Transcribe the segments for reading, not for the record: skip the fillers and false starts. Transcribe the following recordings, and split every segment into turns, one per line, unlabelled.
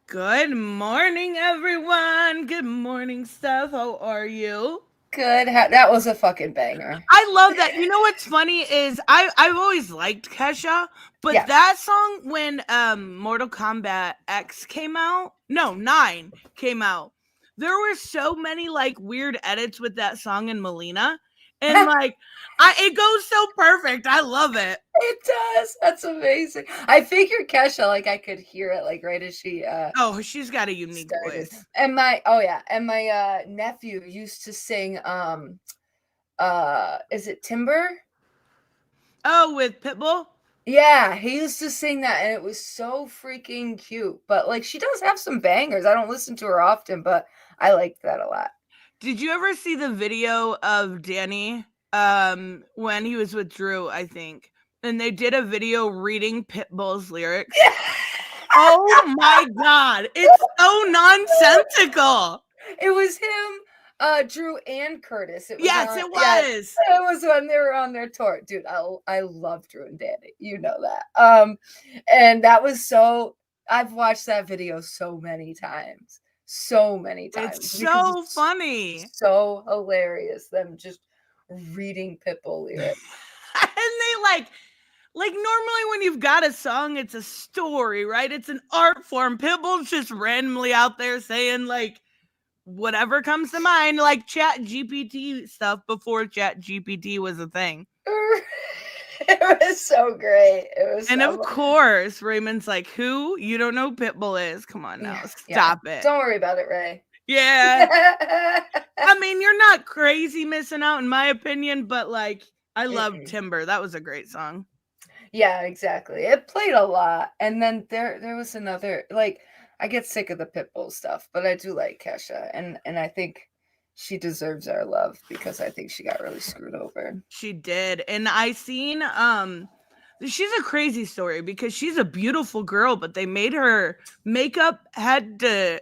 Good morning, everyone. Good morning, Steph. How are you?
Good. That was a fucking banger.
I love that. You know what's funny is I've always liked Kesha, but
Yeah.
that song when Mortal Kombat X came out, no, 9 came out. There were so many like weird edits with that song in Melina, and like it goes so perfect. I love it.
It does. That's amazing. I figured Kesha, like I could hear it like right as she
Oh, she's got a unique
started.
voice.
And my nephew used to sing is it Timber?
Oh, with Pitbull.
Yeah, he used to sing that and it was so freaking cute. But like she does have some bangers. I don't listen to her often, but I liked that a lot.
Did you ever see the video of Danny when he was with Drew, I think? And they did a video reading Pitbull's lyrics. Oh my god, it's so nonsensical.
It was him, Drew and Curtis. It was
Yes,
on,
it
yeah,
was.
it was when they were on their tour. Dude, I love Drew and Danny. You know that. And that was so. I've watched that video so many
It's
times because
so
it's
funny.
so hilarious. Them just reading Pitbull lyrics.
And they like normally when you've got a song, it's a story, right? It's an art form. Pitbull's just randomly out there saying like whatever comes to mind, like Chat GPT stuff before Chat GPT was a thing.
It was so great. It was
And of
so
course, Raymond's like, "Who? You don't know who Pitbull is? Come on now,
yeah.
stop it."
Don't worry about it, Ray.
Yeah, I mean, you're not crazy missing out, in my opinion, but like, I love
Mm-mm.
Timber. That was a great song.
Yeah, exactly. It played a lot. And then there was another like I get sick of the Pitbull stuff, but I do like Kesha and I think she deserves our love because I think she got really screwed over.
She did, and I seen she's a crazy story because she's a beautiful girl, but they made her makeup had to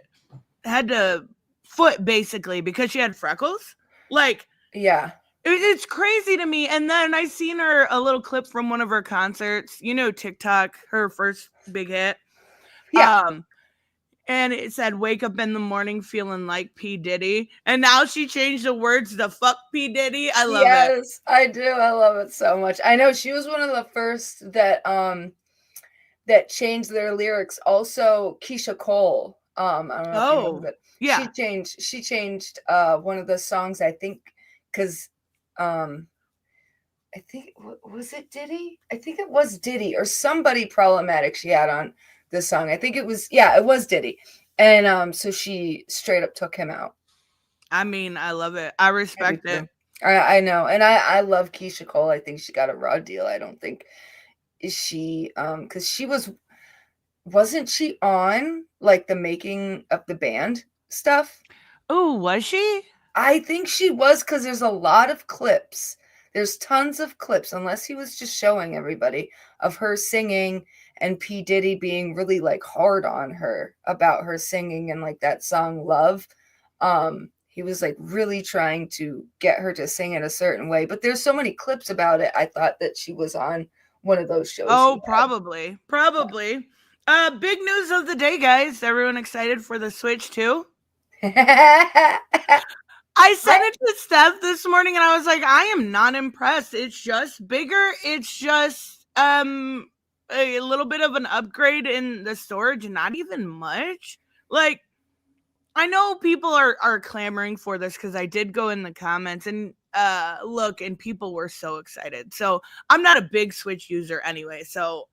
foot basically because she had freckles. Like
Yeah.
it's crazy to me. And then I seen her a little clip from one of her concerts. You know, TikTok, her first big hit.
Yeah.
Um, and it said "Wake up in the morning feeling like P Diddy," and now she changed the words to "fuck P Diddy." I love it.
Yes, I do. I love it so much. I know she was one of the first that changed their lyrics. Also, Keisha Cole. I don't know if you know,
Oh,
but
yeah.
she changed one of the songs, I think, because um I think was it Diddy? I think it was Diddy or somebody problematic she had on this song. I think it was yeah, it was Diddy. And so she straight up took him out.
I mean, I love it. I
I do
respect it.
too. I know. And I love Keisha Cole. I think she got a raw deal. I don't think is she because she wasn't she on like the making of the band stuff?
Oh, was she?
I think she was because there's a lot of clips. There's tons of clips, unless he was just showing everybody of her singing and P. Diddy being really like hard on her about her singing and like that song Love. He was like really trying to get her to sing it a certain way. But there's so many clips about it. I thought that she was on one of those shows he
Oh, probably. Probably. Big news of the day, guys. Everyone excited for the Switch 2?
had.
I sent
I
it to Steph this morning and I was like, I am not impressed. It's just bigger. It's just a little bit of an upgrade in the storage, not even much. Like I know people are clamoring for this because I did go in the comments and look and people were so excited. So I'm not a big Switch user anyway, so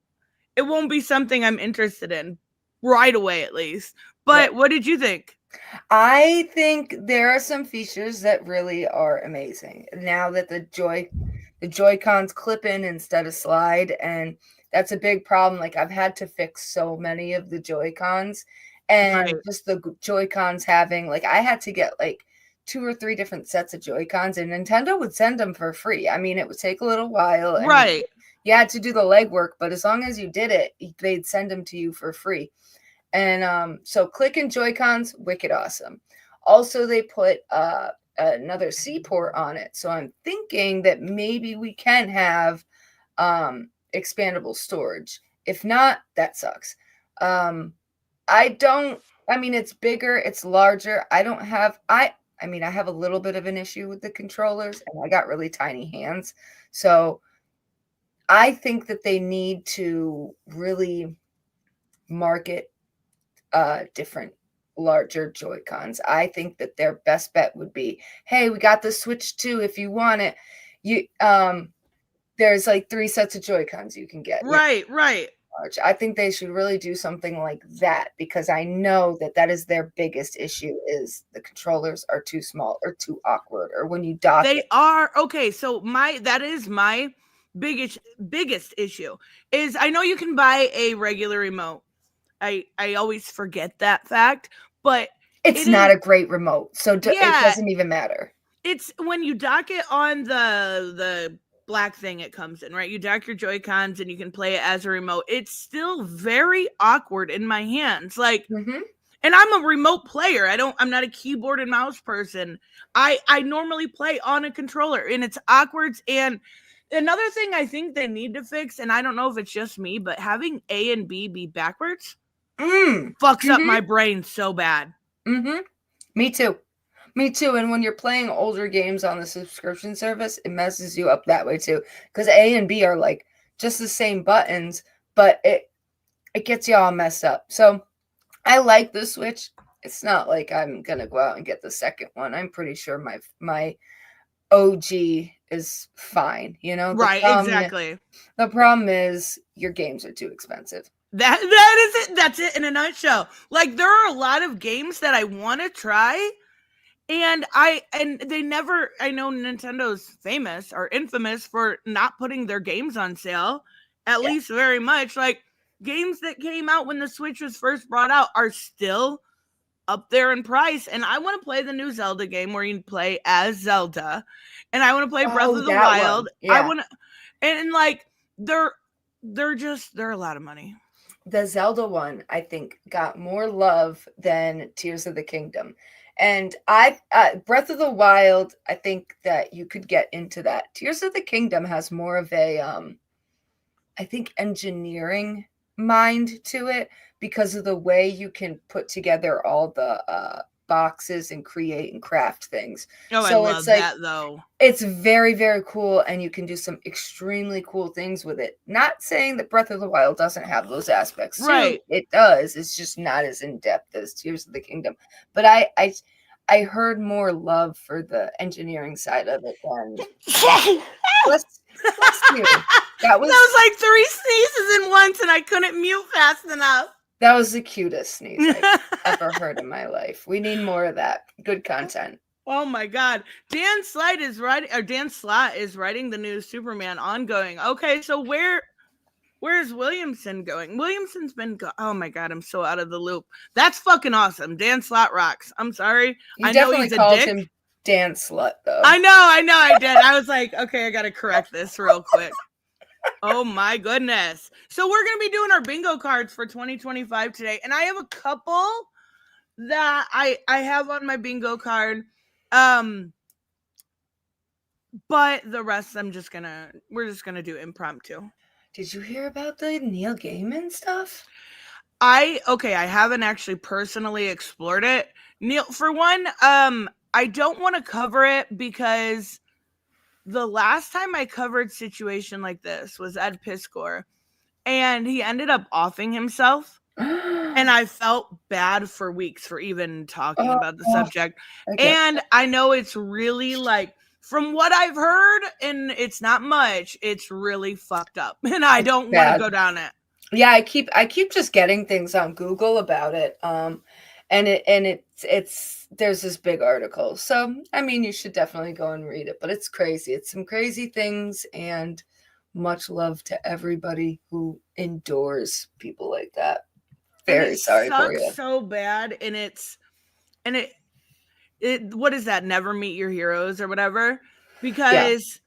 it won't be something I'm interested in right away at least.
right.
But what did you think?
I think there are some features that really are amazing. Now that the Joy-Cons clip in instead of slide, and that's a big problem. Like I've had to fix so many of the Joy-Cons,
Right.
and just the Joy-Cons having like I had to get like 2 or 3 different sets of Joy-Cons, and Nintendo would send them for free. I mean, it would take a little while, and
Right.
you had to do the legwork, but as long as you did it, they'd send them to you for free. And so click and Joy-Cons, wicked awesome. Also, they put another C port on it. So I'm thinking that maybe we can have expandable storage. If not, that sucks. Um, I mean, it's bigger, it's larger. I mean, I have a little bit of an issue with the controllers, and I got really tiny hands. So I think that they need to really market different larger Joy-Cons. I think that their best bet would be, hey, we got the Switch 2 if you want it. You there's like 3 sets of Joy-Cons you can get.
Right, right.
I think they should really do something like that, because I know that that is their biggest issue, is the controllers are too small or too awkward, or when you dock
They
it.
are okay. So that is my biggest issue is I know you can buy a regular remote. I always forget that fact, but
It's
it
not
is
a great remote, so it
yeah,
doesn't even matter.
it's when you dock it on the black thing it comes in, right? You dock your Joy-Cons and you can play it as a remote. It's still very awkward in my hands. Like,
Mhm.
and I'm a remote player. I'm not a keyboard and mouse person. I normally play on a controller and it's awkward. And another thing I think they need to fix, and I don't know if it's just me, but having A and B be backwards
Mm.
fucks up
Mhm.
my brain so bad.
Mhm. Me too. Me too. And when you're playing older games on the subscription service, it messes you up that way too. Because A and B are like just the same buttons, but it gets you all messed up. So I like the Switch. It's not like I'm gonna go out and get the second one. I'm pretty sure my OG is fine. You know,
Right, exactly.
the problem is your games are too expensive.
That is it. That's it in a nutshell. Like there are a lot of games that I want to try, and they never. I know Nintendo's famous or infamous for not putting their games on sale, at
Yeah.
least very much. Like games that came out when the Switch was first brought out are still up there in price, and I want to play the new Zelda game where you play as Zelda, and I want to play Breath
Oh,
of the
that one.
Wild. I
Yeah.
want to, and like they're a lot of money.
The Zelda one, I think, got more love than Tears of the Kingdom. And I Breath of the Wild, I think that you could get into that. Tears of the Kingdom has more of a I think engineering mind to it, because of the way you can put together all the boxes and create and craft things.
Oh, I
So it's
love
like,
that though.
it's very, very cool, and you can do some extremely cool things with it. Not saying that Breath of the Wild doesn't have those aspects too.
Right.
It does. It's just not as in depth as Tears of the Kingdom. But I heard more love for the engineering side of it than
that
bless bless you. That
was
was
like three sneezes in once, and I couldn't mute fast enough.
that was the cutest sneeze I've ever heard in my life. We need more of that. Good content.
Oh my god. Dan Slott is writing the new Superman ongoing. Okay, so where's Williamson going? Williamson's been oh my god, I'm so out of the loop. That's fucking awesome. Dan Slott rocks. I'm sorry.
You
I know
definitely
he's a
called
dick.
him Dan Slut though.
I know I did. I was like, okay, I gotta correct this real quick. Oh my goodness. So we're gonna be doing our bingo cards for 2025 today, and I have a couple that I have on my bingo card. But the rest we're just gonna do impromptu.
Did you hear about the Neil Gaiman stuff?
I haven't actually personally explored it. Neil, for one, I don't want to cover it because the last time I covered situation like this was Ed Piskor, and he ended up offing himself. And I felt bad for weeks for even talking
Oh,
about the subject.
I get
And I know it's really like, from what I've heard, and it's not much, it's really fucked up. And I don't want to
bad.
go down it.
Yeah, I keep just getting things on Google about it. And it's there's this big article. So, I mean, you should definitely go and read it, but it's crazy. It's some crazy things, and much love to everybody who endures people like that.
And
Very
it
sorry for
sucks
you.
so bad. And it what is that? Never meet your heroes or whatever.
Yeah.
Because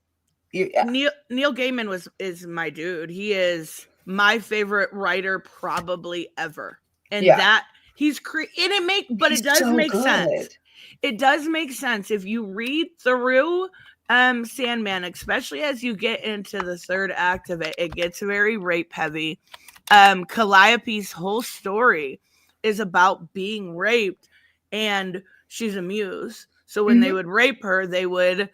Yeah.
Neil Gaiman is my dude. He is my favorite writer probably ever. And
Yeah.
that he's and
He's
it does
so
make
good.
sense. It does make sense if you read through Sandman, especially as you get into the third act of it. It gets very rape heavy. Calliope's whole story is about being raped, and she's a muse. So when they
Mhm.
would rape her, they would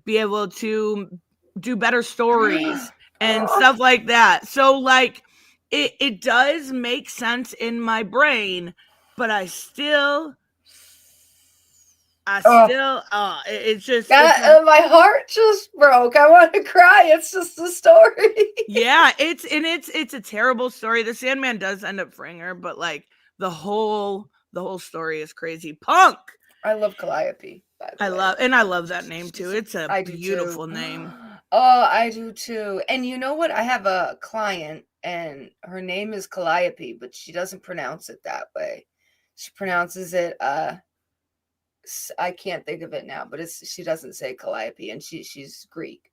be able to do better stories and
Oh,
stuff like that. So like it does make sense in my brain, but
oh.
it's just
My heart just broke. I want to cry. It's just a story.
yeah, it's a terrible story. The Sandman does end up freeing her, but like the whole story is crazy. Punk.
I love Calliope, by the way.
I love that name too. It's a
I do too.
beautiful name.
Oh, I do too. And you know what? I have a client and her name is Calliope, but she doesn't pronounce it that way. She pronounces it I can't think of it now, but she doesn't say Calliope and she's Greek.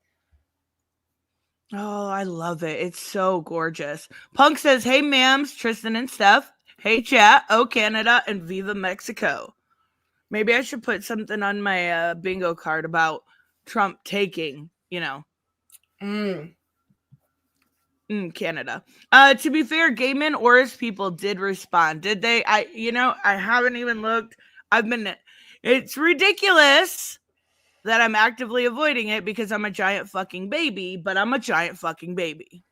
Oh, I love it. It's so gorgeous. Punk says, "Hey, ma'ams, Tristan and Steph. Hey, chat. Oh, Canada and Viva Mexico." Maybe I should put something on my bingo card about Trump taking,
Mm.
Canada. To be fair, gay men or his people did respond. Did they? I haven't even looked. It's ridiculous that I'm actively avoiding it because I'm a giant fucking baby, but I'm a giant fucking baby.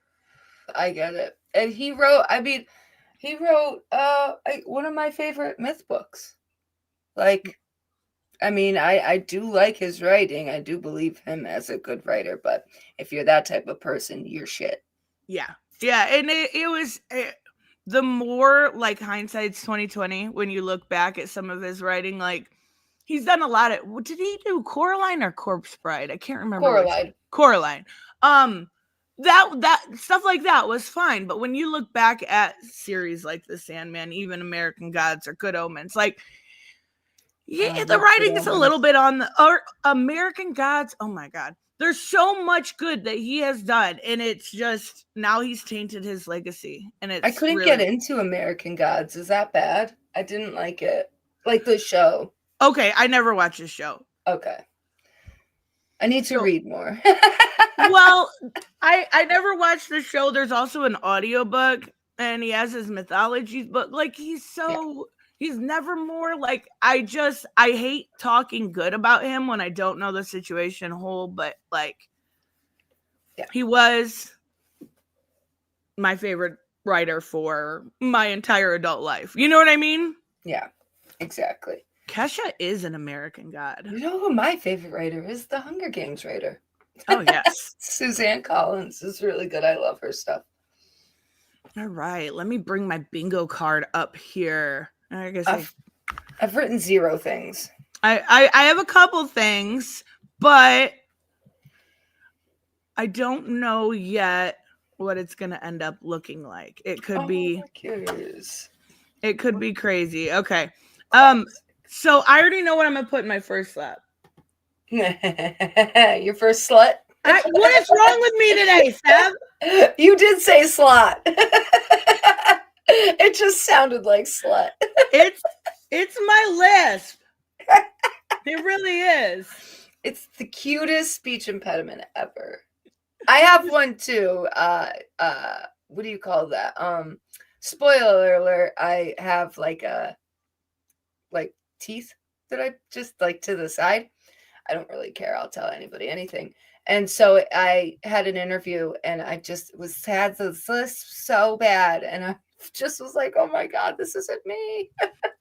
I get it. And he wrote one of my favorite myth books. Like, I mean, I do like his writing. I do believe him as a good writer, but if you're that type of person, you're shit.
Yeah. Yeah, and it was the more like hindsight's 2020 when you look back at some of his writing, like he's done a lot of. What did he do? Coraline or Corpse Bride? I can't remember which one.
Coraline.
Coraline. That stuff like that was fine, but when you look back at series like The Sandman, even American Gods or Good Omens, like yeah, the writing is a little bit on the or American Gods. Oh my god. There's so much good that he has done, and it's just now he's tainted his legacy. And
I
it's
couldn't get into American Gods. Is that bad? I didn't like it. Like the show.
Okay, I never watched this show.
Okay. I need to read more.
Well, I never watched the show. There's also an audiobook, and he has his mythologies, but like he's never more like I hate talking good about him when I don't know the situation whole, but like he was my favorite writer for my entire adult life. You know what I mean?
Yeah, exactly.
Kesha is an American God.
You know who my favorite writer is? The Hunger Games writer.
Oh, yes.
Suzanne Collins is really good. I love her stuff.
All right. Let me bring my bingo card up here. I guess
I've written 0 things.
I have a couple things, but I don't know yet what it's going to end up looking like. It could be
curious.
It could be crazy. Okay. So I already know what I'm going to put in my first slot.
Your first slut?
What is wrong with me today, Steph?
You did say slot. It just sounded like slut.
It's my lisp. It really is.
It's the cutest speech impediment ever. I have one too. What do you call that? Spoiler alert, I have like teeth that I just like to the side. I don't really care. I'll tell anybody anything. And so I had an interview and I just had this lisp so bad. And I just was like, oh my God, this isn't me.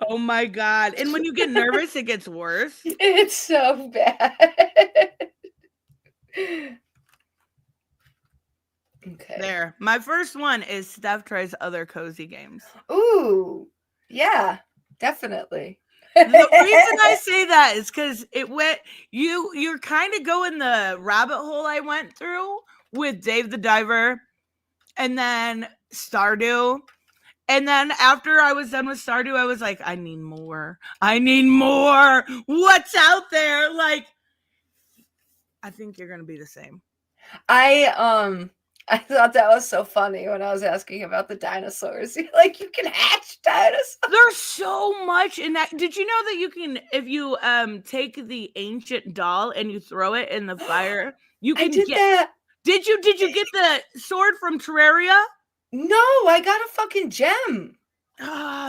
Oh my God. And when you get nervous, it gets worse.
It's so bad. Okay.
There. My first one is Steph tries other cozy games.
Ooh. Yeah, definitely.
The reason I say that is because you're kind of going the rabbit hole I went through with Dave the Diver and then Stardew. And then after I was done with Stardew, I was like, I need more. What's out there? Like, I think you're going to be the same.
I thought that was so funny when I was asking about the dinosaurs. Like, you can hatch dinosaurs.
There's so much in that. Did you know that you can, if you take the ancient doll and you throw it in the fire, you can
that.
Did you get the sword from Terraria?
No, I got a fucking gem.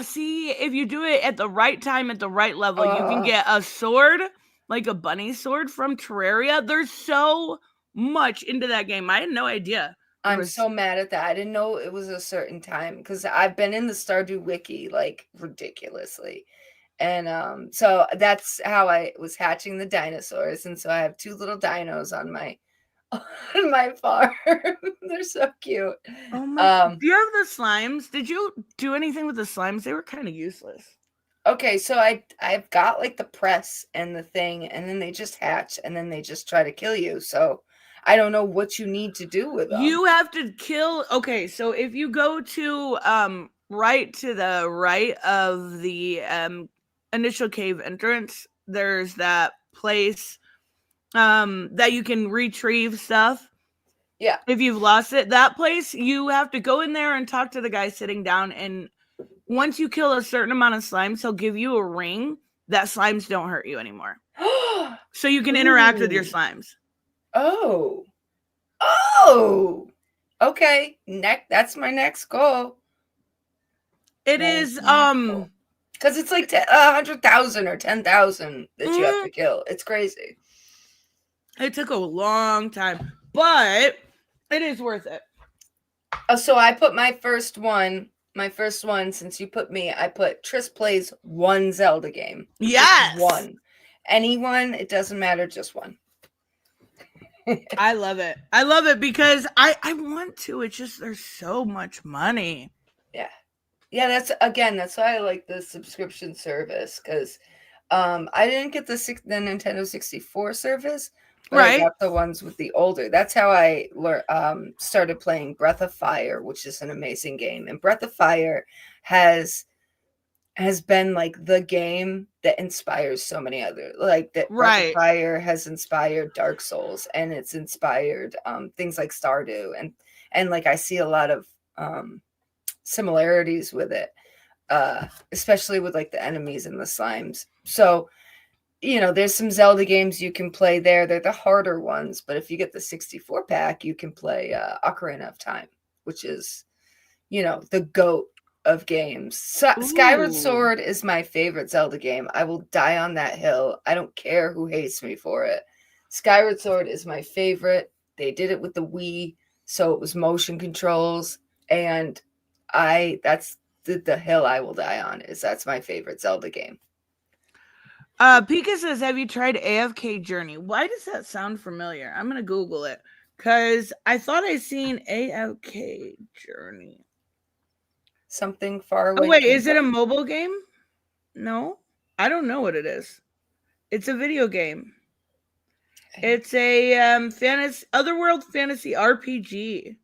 See, if you do it at the right time, at the right level, you can
Uh,
get a sword, like a bunny sword from Terraria. There's so much into that game. I had no idea there
I'm
was.
so mad at that. I didn't know it was a certain time because I've been in the Stardew Wiki like ridiculously. And so that's how I was hatching the dinosaurs. And so I have two little dinos on my on my farm. They're so cute.
Oh my!
Um,
Do you have the slimes? Did you do anything with the slimes? They were kind of useless.
okay, so I've got like the press and the thing, and then they just hatch, and then they just try to kill you. So I don't know what you need to do with them.
You have to kill. Okay, so if you go to right to the right of the initial cave entrance, there's that place that you can retrieve stuff.
Yeah.
If you've lost it, that place you have to go in there and talk to the guy sitting down, and once you kill a certain amount of slimes, he'll give you a ring that slimes don't hurt you anymore. So you can interact with your
Ooh.
slimes.
Oh. Oh. Okay. That's my next goal.
It is
because it's like 100,000 or 10,000 that you have to kill. It's crazy.
It took a long time, but it is worth it.
So I put my first one since you put me, I put Tris plays one Zelda game.
Yes.
Just one. Anyone, it doesn't matter, just one.
I love it. I love it because I want to. It's just there's so much money.
Yeah. Yeah, that's why I like the subscription service because I didn't get the Nintendo 64 service, but I
Right.
got the ones with the older. That's how I started playing Breath of Fire, which is an amazing game. And Breath of Fire has been like the game that inspires so many other, like that. Breath of
Right.
Fire has inspired Dark Souls, and it's inspired things like Stardew, and like I see a lot of similarities with it, especially with like the enemies and the slimes. So there's some Zelda games you can play there. They're the harder ones, but if you get the 64 pack, you can play Ocarina of Time, which is the goat of games. Skyward Sword is my favorite Zelda game. I will die on that hill. I don't care who hates me for it. Skyward Sword is my favorite. They did it with the Wii, so it was motion controls, and that's the hill I will die on. That's my favorite Zelda game.
Pika says, have you tried AFK Journey? Why does that sound familiar? I'm gonna Google it because I thought I seen AFK Journey.
Something far away.
Oh wait, is it a mobile game? No, I don't know what it is. It's a video game. It's a fantasy, otherworld fantasy RPG.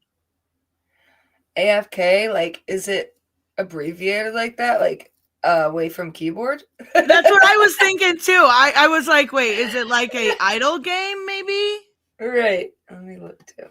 AFK, like, is it abbreviated like that? Like, away from keyboard?
That's what I was thinking too. I was like, wait, is it like a idle game maybe?
Right. Let me look too.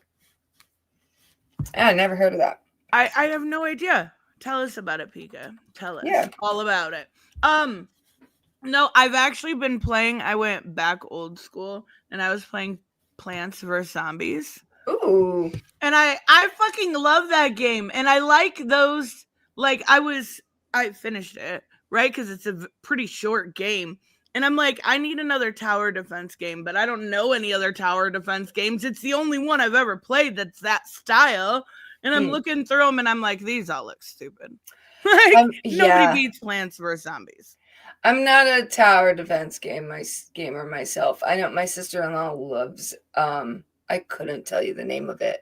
I never heard of that.
I have no idea. Tell us about it, Pika. Tell us all about it. No, I've actually been playing. I went back old school and I was playing Plants vs Zombies.
Ooh.
And I fucking love that game. And I like those. Like I finished it, right? Because it's a pretty short game. And I'm like, I need another tower defense game, but I don't know any other tower defense games. It's the only one I've ever played that's that style. And I'm looking through them and I'm like, these all look stupid. Like, nobody beats Plants vs Zombies.
I'm not a tower defense gamer myself. I know my sister-in-law loves, I couldn't tell you the name of it.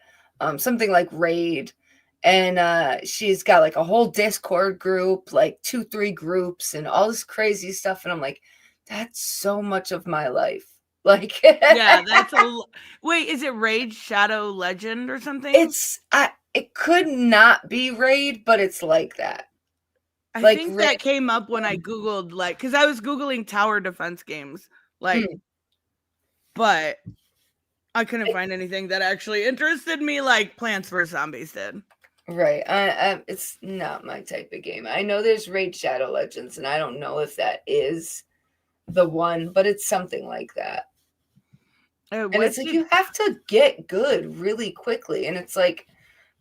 Something like Raid. And she's got like a whole Discord group, like 2-3 groups and all this crazy stuff. And I'm like, that's so much of my life. Like,
yeah, that's wait, is it Raid Shadow Legend or something?
It could not be Raid, but it's like that.
I think that came up when I Googled, like, because I was Googling tower defense games, like, but I couldn't find anything that actually interested me like Plants vs. Zombies did.
Right. It's not my type of game. I know there's Raid Shadow Legends, and I don't know if that is the one, but it's something like that. And it's like you have to get good really quickly. And it's like,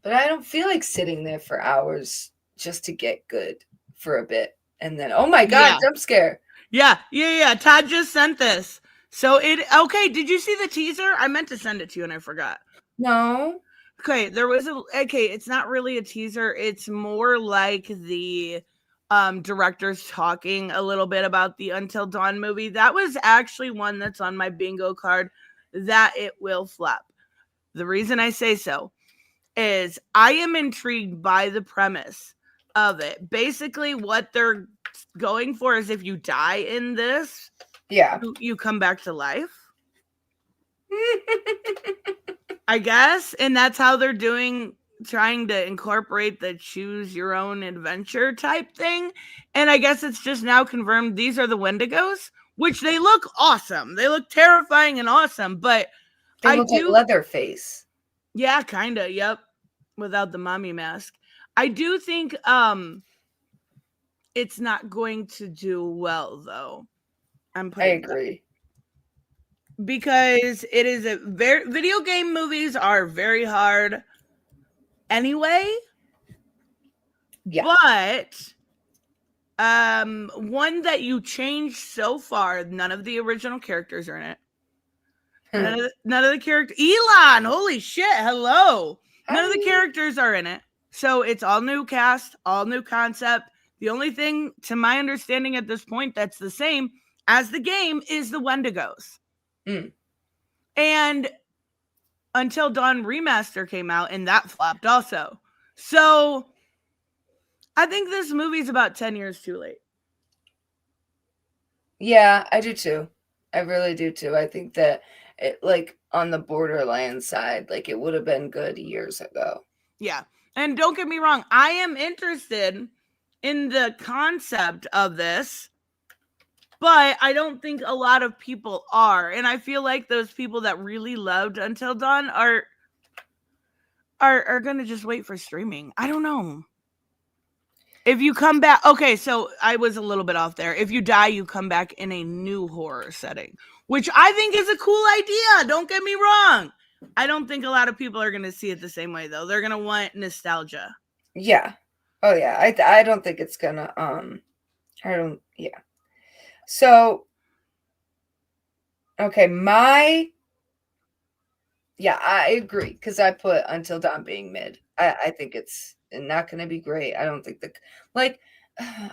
but I don't feel like sitting there for hours just to get good. for a bit. And then, oh my God,
Yeah.
jump scare.
Yeah. Todd just sent this. So okay, did you see the teaser? I meant to send it to you and I forgot.
No.
Okay, it's not really a teaser. It's more like the directors talking a little bit about the Until Dawn movie. That was actually one that's on my bingo card that it will flop. The reason I say so is I am intrigued by the premise of it. Basically, what they're going for is if you die in this,
Yeah.
you come back to life. I guess, and that's how they're trying to incorporate the choose your own adventure type thing. And I guess it's just now confirmed these are the Wendigos, which they look awesome. They look terrifying and awesome, but
They
I
look like
do
Leatherface.
yeah, kind of, yep, without the mommy mask. I do think it's not going to do well though. I'm
I
putting that
agree.
because it is a very video game movies are very hard anyway.
Yeah.
But one that you changed so far, none of the original characters are in it. None of the characters. Elon, holy shit, hello. None of the
Hi.
characters are in it. So it's all new cast, all new concept. The only thing, to my understanding at this point, that's the same as the game is the Wendigos.
Mm.
And Until Dawn Remaster came out, and that flopped also. So I think this movie's about 10 years too late.
Yeah, I do too. I really do too. I think that it, like, on the borderland side, like, it would have been good years ago.
Yeah. And don't get me wrong, I am interested in the concept of this, but I don't think a lot of people are. And I feel like those people that really loved Until Dawn are going to just wait for streaming. I don't know. If you come back, okay, so I was a little bit off there. If you die, you come back in a new horror setting, which I think is a cool idea. Don't get me wrong. I don't think a lot of people are going to see it the same way though. They're going to want nostalgia.
Yeah. Oh yeah. I don't think it's gonna I don't yeah. So okay, I agree because I put Until Dawn being mid. I think it's not gonna be great. I don't think like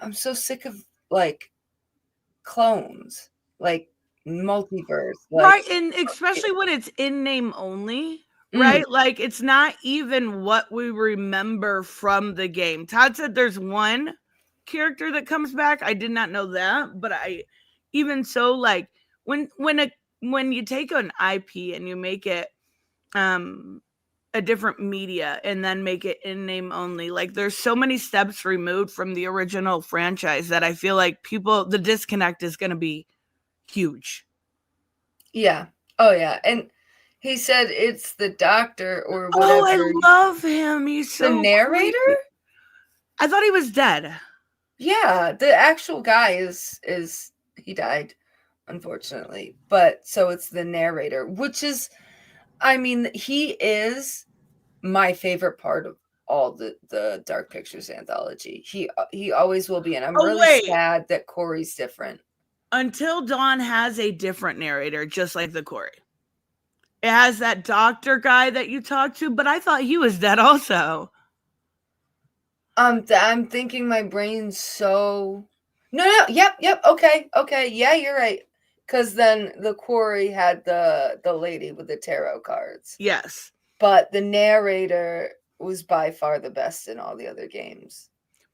I'm so sick of like clones, like multiverse, like
Right, and especially when it's in name only,
mm,
right? Like it's not even what we remember from the game. Todd said there's one character that comes back. I did not know that, but I even so like when you take an IP and you make it a different media and then make it in name only, like there's so many steps removed from the original franchise that I feel like the disconnect is going to be huge.
yeah. Oh yeah. And he said it's the doctor or
Oh, I
whatever.
love him. He's
The
so
narrator?
creepy. I thought he was dead.
Yeah, the actual guy is he died, unfortunately. But so it's the narrator, which is, I mean, he is my favorite part of all the Dark Pictures anthology. He always will be, and I'm
Oh,
really
wait.
sad that Corey's different.
Until Dawn has a different narrator, just like the Corey. It has that doctor guy that you talked to, but I thought he was dead also.
I'm thinking my brain's so no, yep, okay, yeah, you're right. Because then the Corey had the lady with the tarot cards.
Yes.
But the narrator was by far the best in all the other games.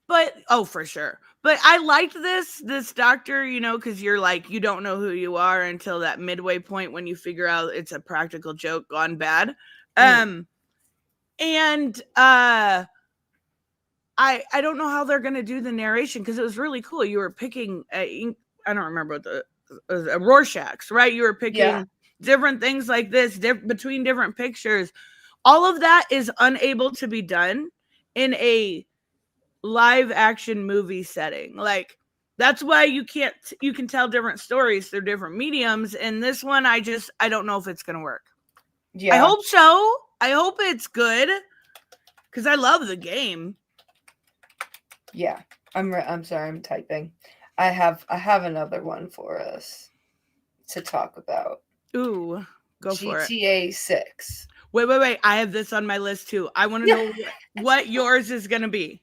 But for sure. But I liked this doctor, because you're like you don't know who you are until that midway point when you figure out it's a practical joke gone bad.
Mm.
And I don't know how they're gonna do the narration because it was really cool. You were picking I don't remember what the Rorschachs, right? You were
Yeah.
picking different things like this between different pictures. All of that is unable to be done in a live action movie setting. Like that's why you can tell different stories through different mediums. And this one, I don't know if it's gonna work.
Yeah.
I hope so. I hope it's good because I love the game.
Yeah. I'm sorry, I'm typing. I have another one for us to talk about.
Ooh, go for it.
GTA 6.
Wait. I have this on my list too. I want to know what yours is going to be.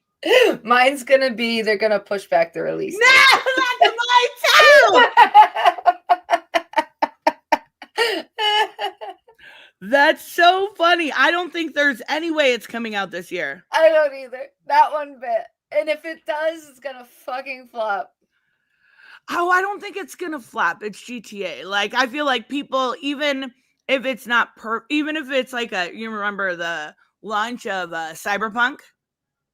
Mine's gonna be they're gonna push back the release
No,
date.
that's mine too. That's so funny. I don't think there's any way it's coming out this year.
I don't either. Not one bit. And if it does, it's gonna fucking flop.
Oh, I don't think it's gonna flop. It's GTA. Like, I feel like people, even if it's not even if it's like you remember the launch of Cyberpunk?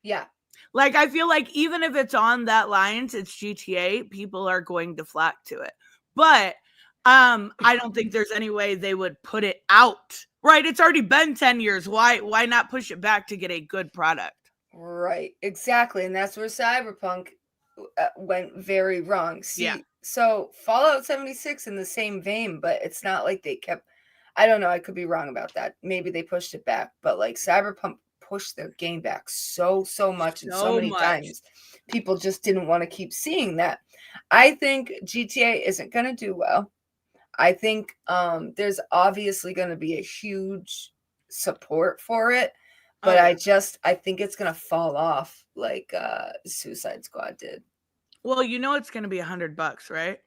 Yeah.
Like, I feel like even if it's on that lines, it's GTA, people are going to flock to it. But I don't think there's any way they would put it out. Right? It's already been 10 years. Why not push it back to get a good product?
Right. Exactly. And that's where Cyberpunk went very wrong. See,
Yeah.
so Fallout 76 in the same vein, but it's not like they kept, I don't know, I could be wrong about that. Maybe they pushed it back, but like Cyberpunk pushed their game back so much and so many times. People just didn't want to keep seeing that. I think GTA isn't going to do well. I think there's obviously going to be a huge support for it, but I think it's going to fall off like Suicide Squad did.
Well, you know it's going to be $100, right?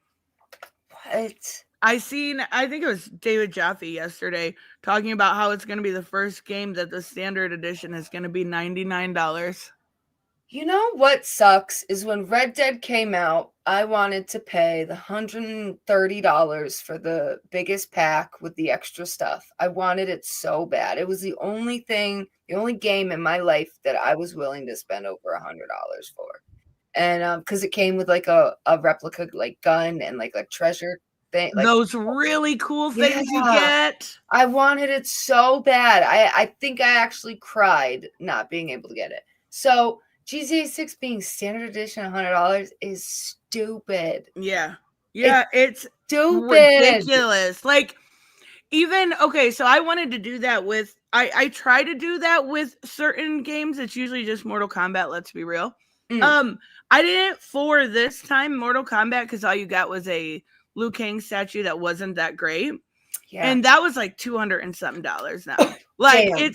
What?
I think it was David Jaffe yesterday talking about how it's going to be the first game that the standard edition is going to be $99.
You know what sucks is when Red Dead came out, I wanted to pay the $130 for the biggest pack with the extra stuff. I wanted it so bad. It was the only game in my life that I was willing to spend over $100 for. And because it came with like a replica like gun and like a treasure thing. Like,
those really cool things you get.
I wanted it so bad. I think I actually cried not being able to get it. So GTA 6 being standard edition $100 is stupid.
Yeah. It's
stupid.
Ridiculous. Like, even, okay, so I wanted to do that with, I try to do that with certain games. It's usually just Mortal Kombat, let's be real. I didn't for this time Mortal Kombat because all you got was a Liu Kang statue that wasn't that great. Yeah. And that was like $200 and something now. Like, damn.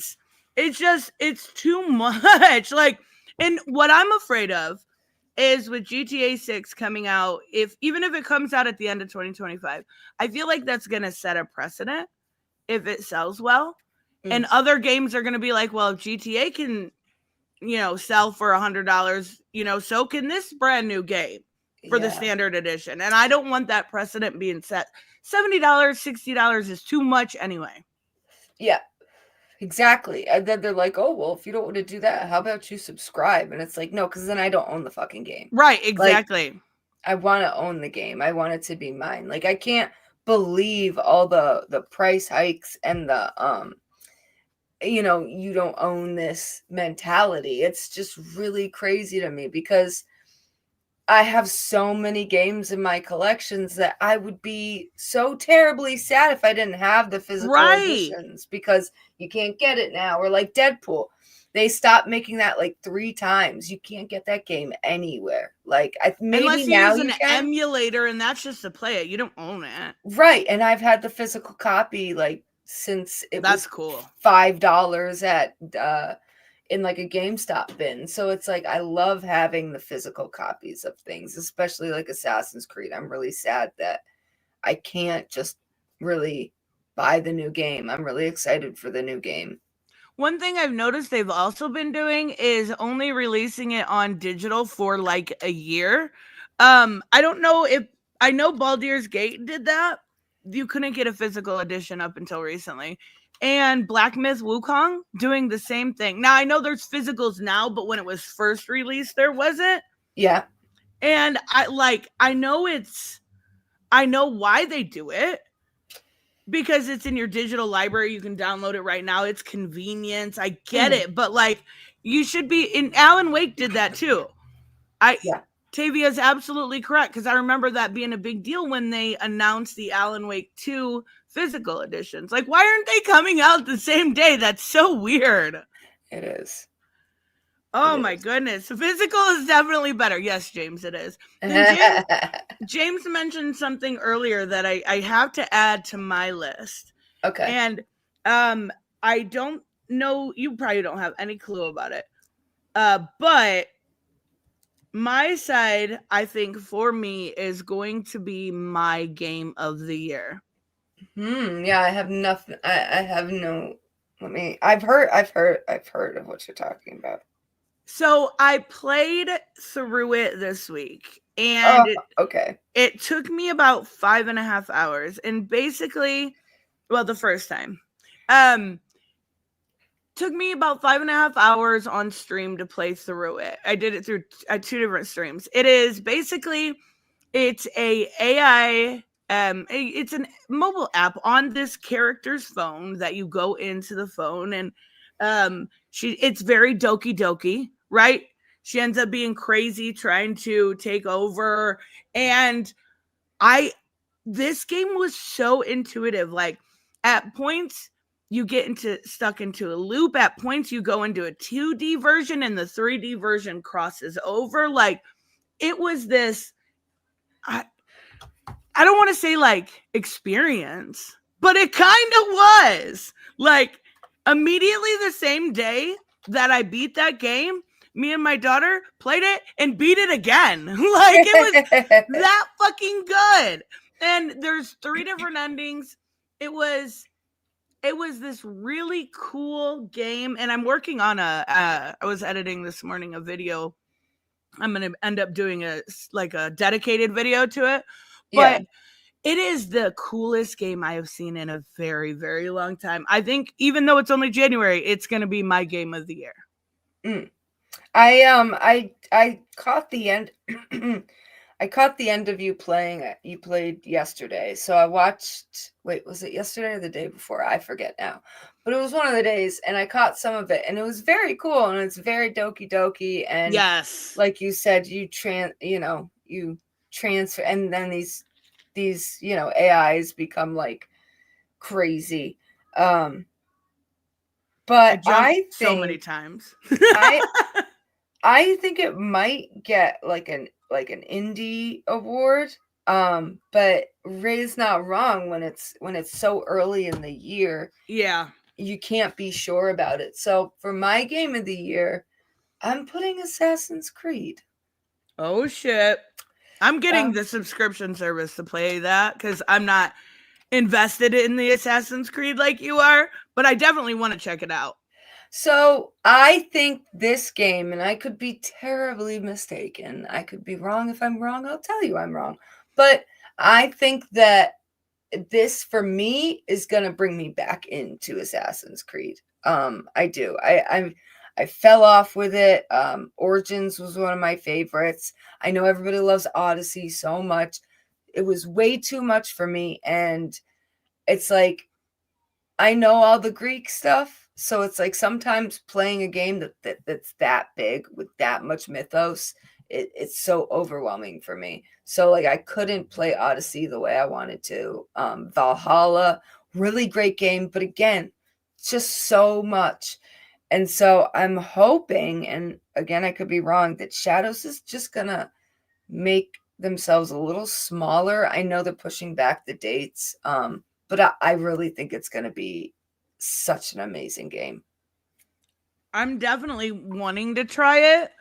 It's too much. Like, and what I'm afraid of is with GTA 6 coming out, even if it comes out at the end of 2025, I feel like that's going to set a precedent if it sells well. And other games are going to be like, well, if GTA can, sell for $100, so can this brand new game for the standard edition. And I don't want that precedent being set. $70, $60 is too much anyway.
Yeah. Exactly. And then they're like, oh, well, if you don't want to do that, how about you subscribe? And it's like, no, because then I don't own the fucking game.
Right, exactly.
Like, I want to own the game. I want it to be mine. Like, I can't believe all the price hikes and the, you don't own this mentality. It's just really crazy to me because I have so many games in my collections that I would be so terribly sad if I didn't have the physical editions because you can't get it now. Or like Deadpool, they stopped making that like 3 times. You can't get that game anywhere. Like maybe
unless you
now
use an emulator, and that's just to play it. You don't own it,
right? And I've had the physical copy like since
that's cool.
$5 at in like a GameStop bin. So it's like I love having the physical copies of things, especially like Assassin's Creed. I'm really sad that I can't just really buy the new game. I'm really excited for the new game.
One thing I've noticed they've also been doing is only releasing it on digital for like a year. I don't know if I know Baldur's Gate did that. You couldn't get a physical edition up until recently. And Black Myth Wukong doing the same thing. Now, I know there's physicals now, but when it was first released, there wasn't.
Yeah.
And I know why they do it. Because it's in your digital library. You can download it right now. It's convenience. I get it. But like, you should be, and Alan Wake did that too. Tavia's absolutely correct. Because I remember that being a big deal when they announced the Alan Wake 2 physical editions. Like, why aren't they coming out the same day? That's so weird.
It is.
Oh my
It
goodness. Physical is definitely better. Yes, James, it is. And
is.
James mentioned something earlier that I have to add to my list.
Okay.
And um I don't know, you probably don't have any clue about it. But my side, I think for me is going to be my game of the year.
Yeah, I have nothing. I have no. Let me. I've heard of what you're talking about.
So I played through it this week,
Oh,
and
okay.
it took me about 5.5 hours. And basically, well, the first time, um, took me about 5.5 hours on stream to play through it. I did it through two different streams. It is basically, it's a AI, it's a mobile app on this character's phone that you go into the phone, and it's very Doki Doki, right? She ends up being crazy trying to take over, and I this game was so intuitive. Like, at points you get into stuck into a loop, at points you go into a 2D version and the 3D version crosses over. Like, it was this, I, I don't want to say like experience, but it kind of was. Like, immediately the same day that I beat that game, me and my daughter played it and beat it again. Like, it was that fucking good. And there's three different endings. It was this really cool game, and I'm working on I was editing this morning a video. I'm going to end up doing a dedicated video to it.
Yeah.
But it is the coolest game I have seen in a very, very long time. I think even though it's only January, it's going to be my game of the year.
Mm. I caught the end. I caught the end of you playing it. You played yesterday, so I watched. Wait, was it yesterday or the day before? I forget now, but it was one of the days, and I caught some of it, and it was very cool, and it's very Doki Doki, and
Yes.
like you said, you transfer, and then these AIs become like crazy. Um,
I
but
jumped so many times.
I I think it might get like an indie award. But Ray's not wrong when it's so early in the year.
Yeah.
You can't be sure about it. So for my game of the year, I'm putting Assassin's Creed.
Oh shit. I'm getting
Um,
the subscription service to play that because I'm not invested in the Assassin's Creed like you are, but I definitely want to check it out.
so I think this game, and I could be terribly mistaken. I could be wrong. If I'm wrong, I'll tell you I'm wrong. But I think that this for me is gonna bring me back into Assassin's Creed. I do. I fell off with it. Origins was one of my favorites. I know everybody loves Odyssey so much. It was way too much for me, and it's like I know all the Greek stuff, so it's like sometimes playing a game that's that big with that much mythos, it's so overwhelming for me. So like I couldn't play Odyssey the way I wanted to. Valhalla, really great game, but again, just so much. And so I'm hoping, and again I could be wrong, that Shadows is just gonna make themselves a little smaller. I know they're pushing back the dates, but I really think it's going to be such an amazing game.
I'm definitely wanting to try it,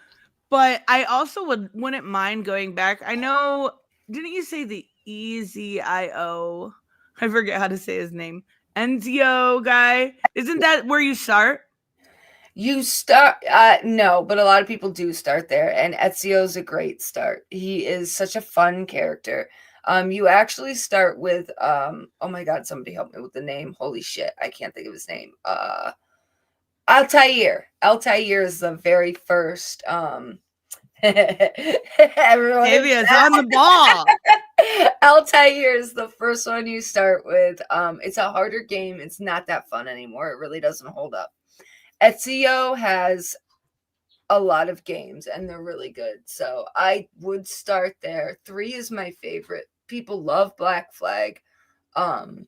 but I also wouldn't mind going back. I know, didn't you say the EZIO? I forget how to say his name. Enzio guy. Isn't that where you start?
You start, no, but a lot of people do start there, and Ezio's a great start. He is such a fun character. You actually start with, oh my God, somebody help me with the name. Holy shit, I can't think of his name. Altair. Altair is the very first, everyone is
Tavia's on the ball.
Altair is the first one you start with. It's a harder game. It's not that fun anymore. It really doesn't hold up. Ezio has a lot of games and they're really good. So I would start there. 3 is my favorite. People love Black Flag. And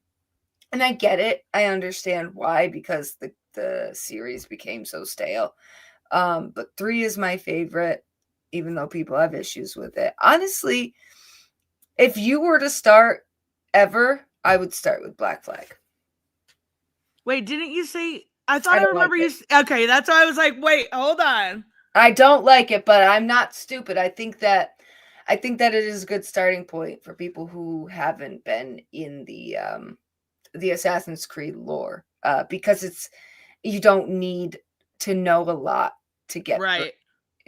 I get it. I understand why, because the series became so stale. But 3 is my favorite, even though people have issues with it. Honestly, if you were to start ever, I would start with Black Flag.
Wait, didn't you say? I thought I
don't like
remember you.
it.
Okay, that's why I was like, wait, hold on.
I don't like it, but I'm not stupid. I think that it is a good starting point for people who haven't been in the Assassin's Creed lore, because you don't need to know a lot to get through.
Right.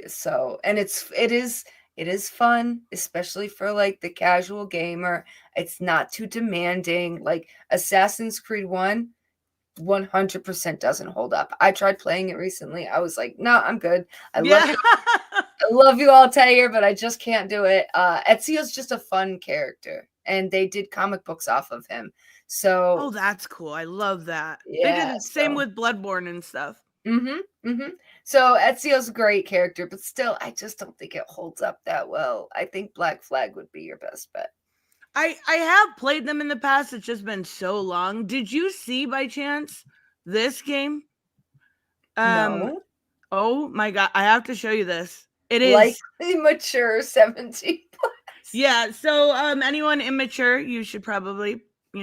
So, and it is fun, especially for like the casual gamer. It's not too demanding. Like Assassin's Creed 1 100% doesn't hold up. I tried playing it recently. I was like, no, I'm good. I love you, Altair, but I just can't do it. Ezio's just a fun character, and they did comic books off of him. So,
Oh, that's cool. I love that.
yeah,
They did the same with Bloodborne and stuff.
So Ezio's a great character, but still, I just don't think it holds up that well. I think Black Flag would be your best bet.
I have played them in the past. It's just been so long. Did you see by chance this game?
No.
Oh my god, I have to show you this. It is
likely mature 17 plus.
Yeah, so anyone immature, you should probably,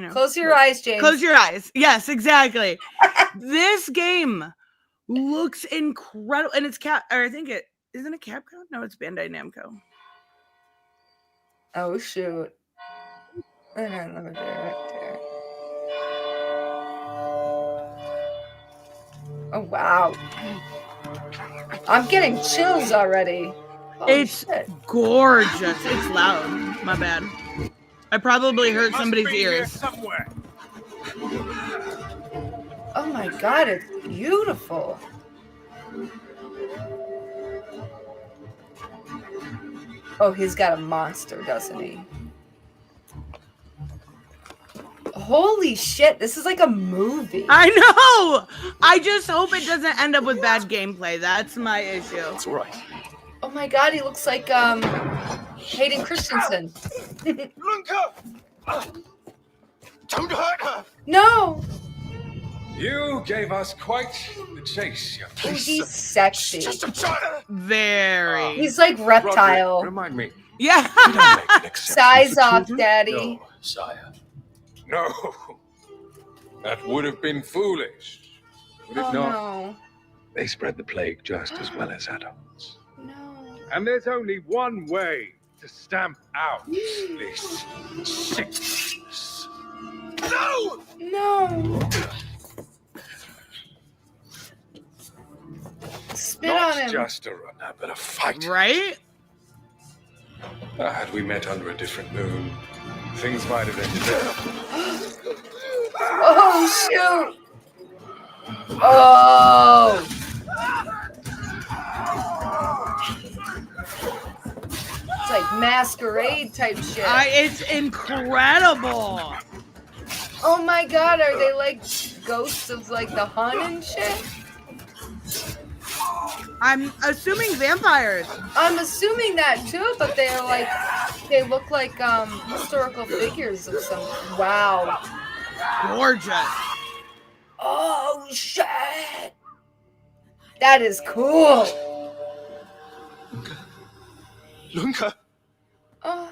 close your eyes, James.
Close your eyes. Yes, exactly. This game looks incredible, and it's I think it isn't it Capcom? No, it's Bandai Namco.
Oh shoot. Let me do it right there. Oh wow. I'm getting chills already. Holy
it's
shit.
Gorgeous. It's loud. My bad. I probably hurt somebody's ears.
Somewhere.
Oh my god, it's beautiful. Oh, he's got a monster, doesn't he? Holy shit, this is like a movie.
I know! I just hope it doesn't end up with bad gameplay. That's my issue.
It's all right.
Oh my god, he looks like Hayden Christensen.
Lunka! Don't hurt her!
No!
You gave us quite the chase, young
Ooh, he's sexy.
Just a child!
Very.
He's like reptile.
Roderick, remind me.
Yeah.
We don't make an exception
Size
for
off,
children.
daddy.
No, sire. No. That would have been foolish. Would it
Oh
not?
no.
They spread the plague just as well as adults.
No.
And there's only one way to stamp out this sickness.
No!
No. Spit on
Not
him.
just a runner, but a fighter.
Right?
Had we met under a different moon, things might have ended different.
Oh shoot. Oh. It's like masquerade type shit.
It's incredible.
Oh my god, are they like ghosts of like the Hun and shit?
I'm assuming vampires.
I'm assuming that too, but they look like historical figures of some. Wow.
Gorgeous.
Oh shit. That is cool.
Lunka!
Oh.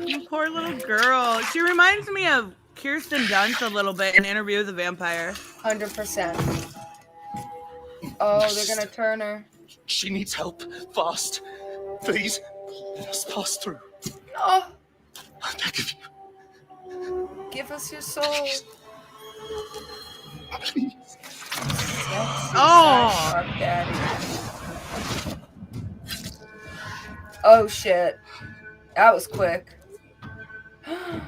You poor little girl. She reminds me of Kirsten Dunst a little bit in Interview with the Vampire.
100%. Oh, they're gonna turn her.
She needs help. Fast. Please, let us pass through.
Oh,
I beg of you.
give us your soul.
Please.
Oh.
Shark daddy. Oh shit. That was quick. Oh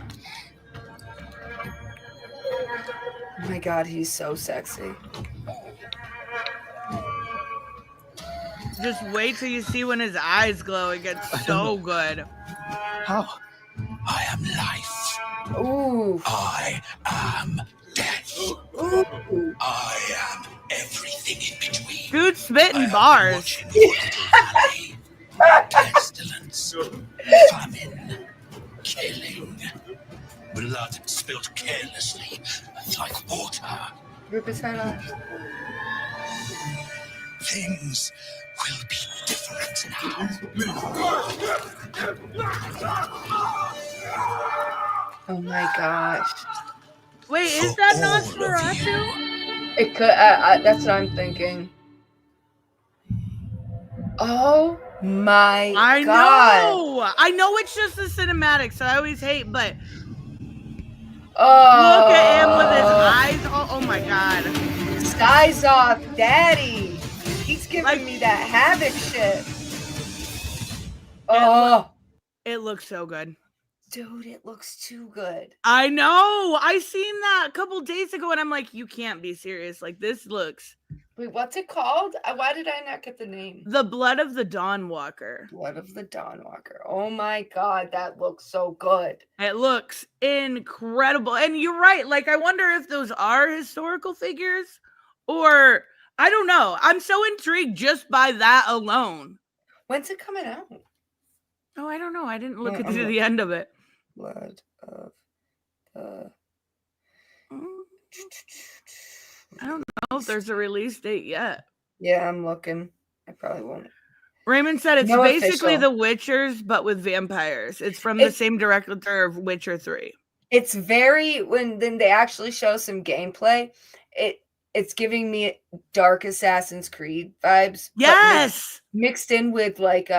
my god, he's so sexy.
Just wait till you see when his eyes glow. It gets so good.
How? I am life.
Ooh.
I am death.
Ooh.
I am everything in between.
Dude spitting bars.
Pestilence, famine, killing, blood spilled carelessly like water.
Rip his head off.
Things will be different now.
Oh my gosh.
Wait, is
For
that
all of
Nosferatu?
you.
It could. That's what I'm thinking. Oh my
I
god.
know it's just the cinematic, so I always hate, but look at him with his
Oh,
eyes. Oh my god.
size off, daddy. He's giving
Like,
me that havoc shit. Oh,
it looks so good.
dude, it looks too good.
I know. I seen that a couple days ago, and I'm like, you can't be serious. Like, this looks
Wait, what's it called? Why did I not get the name?
The Blood of the Dawnwalker.
Blood of the Dawnwalker. Oh my god, that looks so good.
It looks incredible. And you're right. Like, I wonder if those are historical figures or I don't know. I'm so intrigued just by that alone.
When's it coming out?
Oh, I don't know. I didn't look
I'm
at the
looking.
end of it.
Blood of the.
I don't know if there's a release date yet.
Yeah, I'm looking. I probably won't.
Raymond said it's
No
basically
official.
The Witchers, but with vampires. It's from the same director of Witcher 3.
It's very then they actually show some gameplay. It's giving me dark Assassin's Creed vibes.
Yes.
But mixed in with like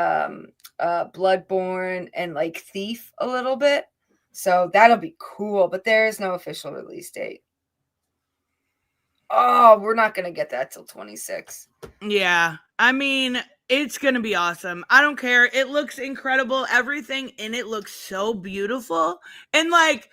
Bloodborne and like Thief a little bit. So that'll be cool, but there is no official release date. Oh, we're not gonna get that till 26.
Yeah. I mean, it's gonna be awesome. I don't care. It looks incredible. Everything in it looks so beautiful. And like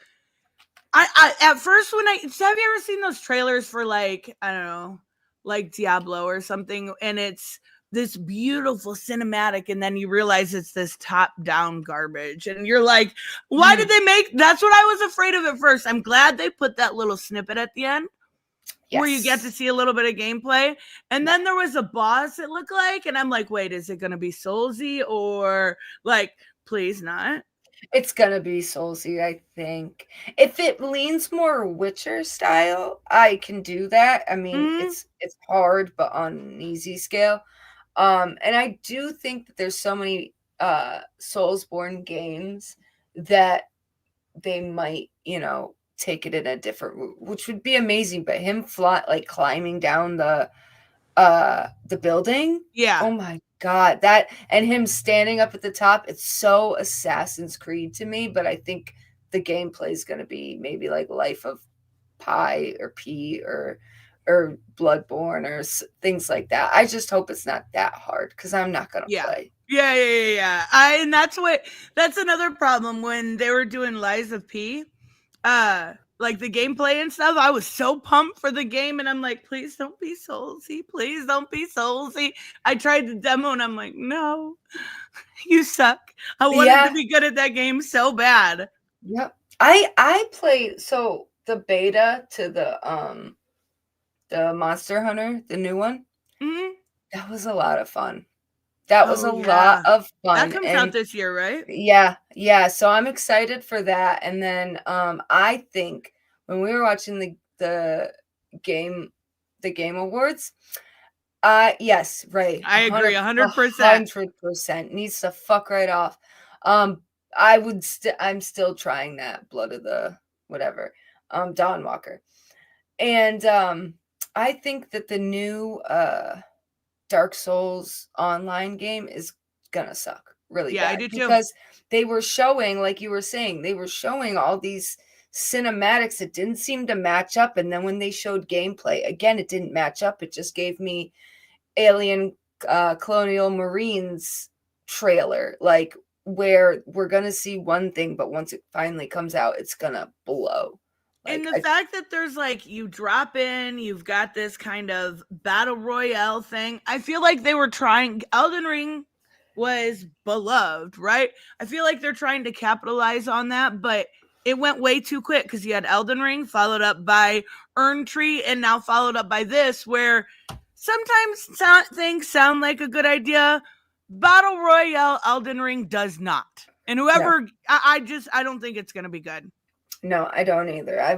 I at first when have you ever seen those trailers for like, I don't know, like Diablo or something, and it's this beautiful cinematic, and then you realize it's this top-down garbage, and you're like, why did they make that's what I was afraid of at first. I'm glad they put that little snippet at the end. Yes. Where you get to see a little bit of gameplay. And then there was a boss, it looked like, and I'm like, wait, is it gonna be Soulsy or like, please not?
It's gonna be Soulsy, I think. If it leans more Witcher style, I can do that. I mean, it's hard, but on an easy scale. And I do think that there's so many Soulsborne games that they might, take it in a different route, which would be amazing. But him climbing down the building,
yeah.
Oh my god, that and him standing up at the top, it's so Assassin's Creed to me. But I think the gameplay is going to be maybe like Life of Pi or P or Bloodborne or things like that. I just hope it's not that hard because I'm not going to play.
Yeah. And that's another problem when they were doing Lies of P. Like the gameplay and stuff, I was so pumped for the game, and I'm like, please don't be Soulsy. Please don't be Soulsy. I tried the demo, and I'm like, no, you suck. I wanted to be good at that game so bad.
Yep. I played the beta to the Monster Hunter, the new one.
Mm-hmm.
That was a lot of fun. That was a lot of fun.
That comes out this year, right?
Yeah. So I'm excited for that. And then I think when we were watching the game awards, yes, right.
I agree 100%.
100% needs to fuck right off. I'm still trying that Blood of the whatever, Dawnwalker. And I think that the new Dark Souls online game is gonna suck really bad.
I do too.
Because they were showing, like you were saying, they were showing all these cinematics that didn't seem to match up, and then when they showed gameplay, again, it didn't match up. It just gave me Alien Colonial Marines trailer, like where we're gonna see one thing, but once it finally comes out, it's gonna blow.
And the fact that there's like, you drop in, you've got this kind of battle royale thing. I feel like they were trying, Elden Ring was beloved, right? I feel like they're trying to capitalize on that, but it went way too quick because you had Elden Ring followed up by Earn Tree and now followed up by this, where sometimes things sound like a good idea. Battle Royale Elden Ring does not. And whoever, I don't think it's going to be good.
No, I don't either. I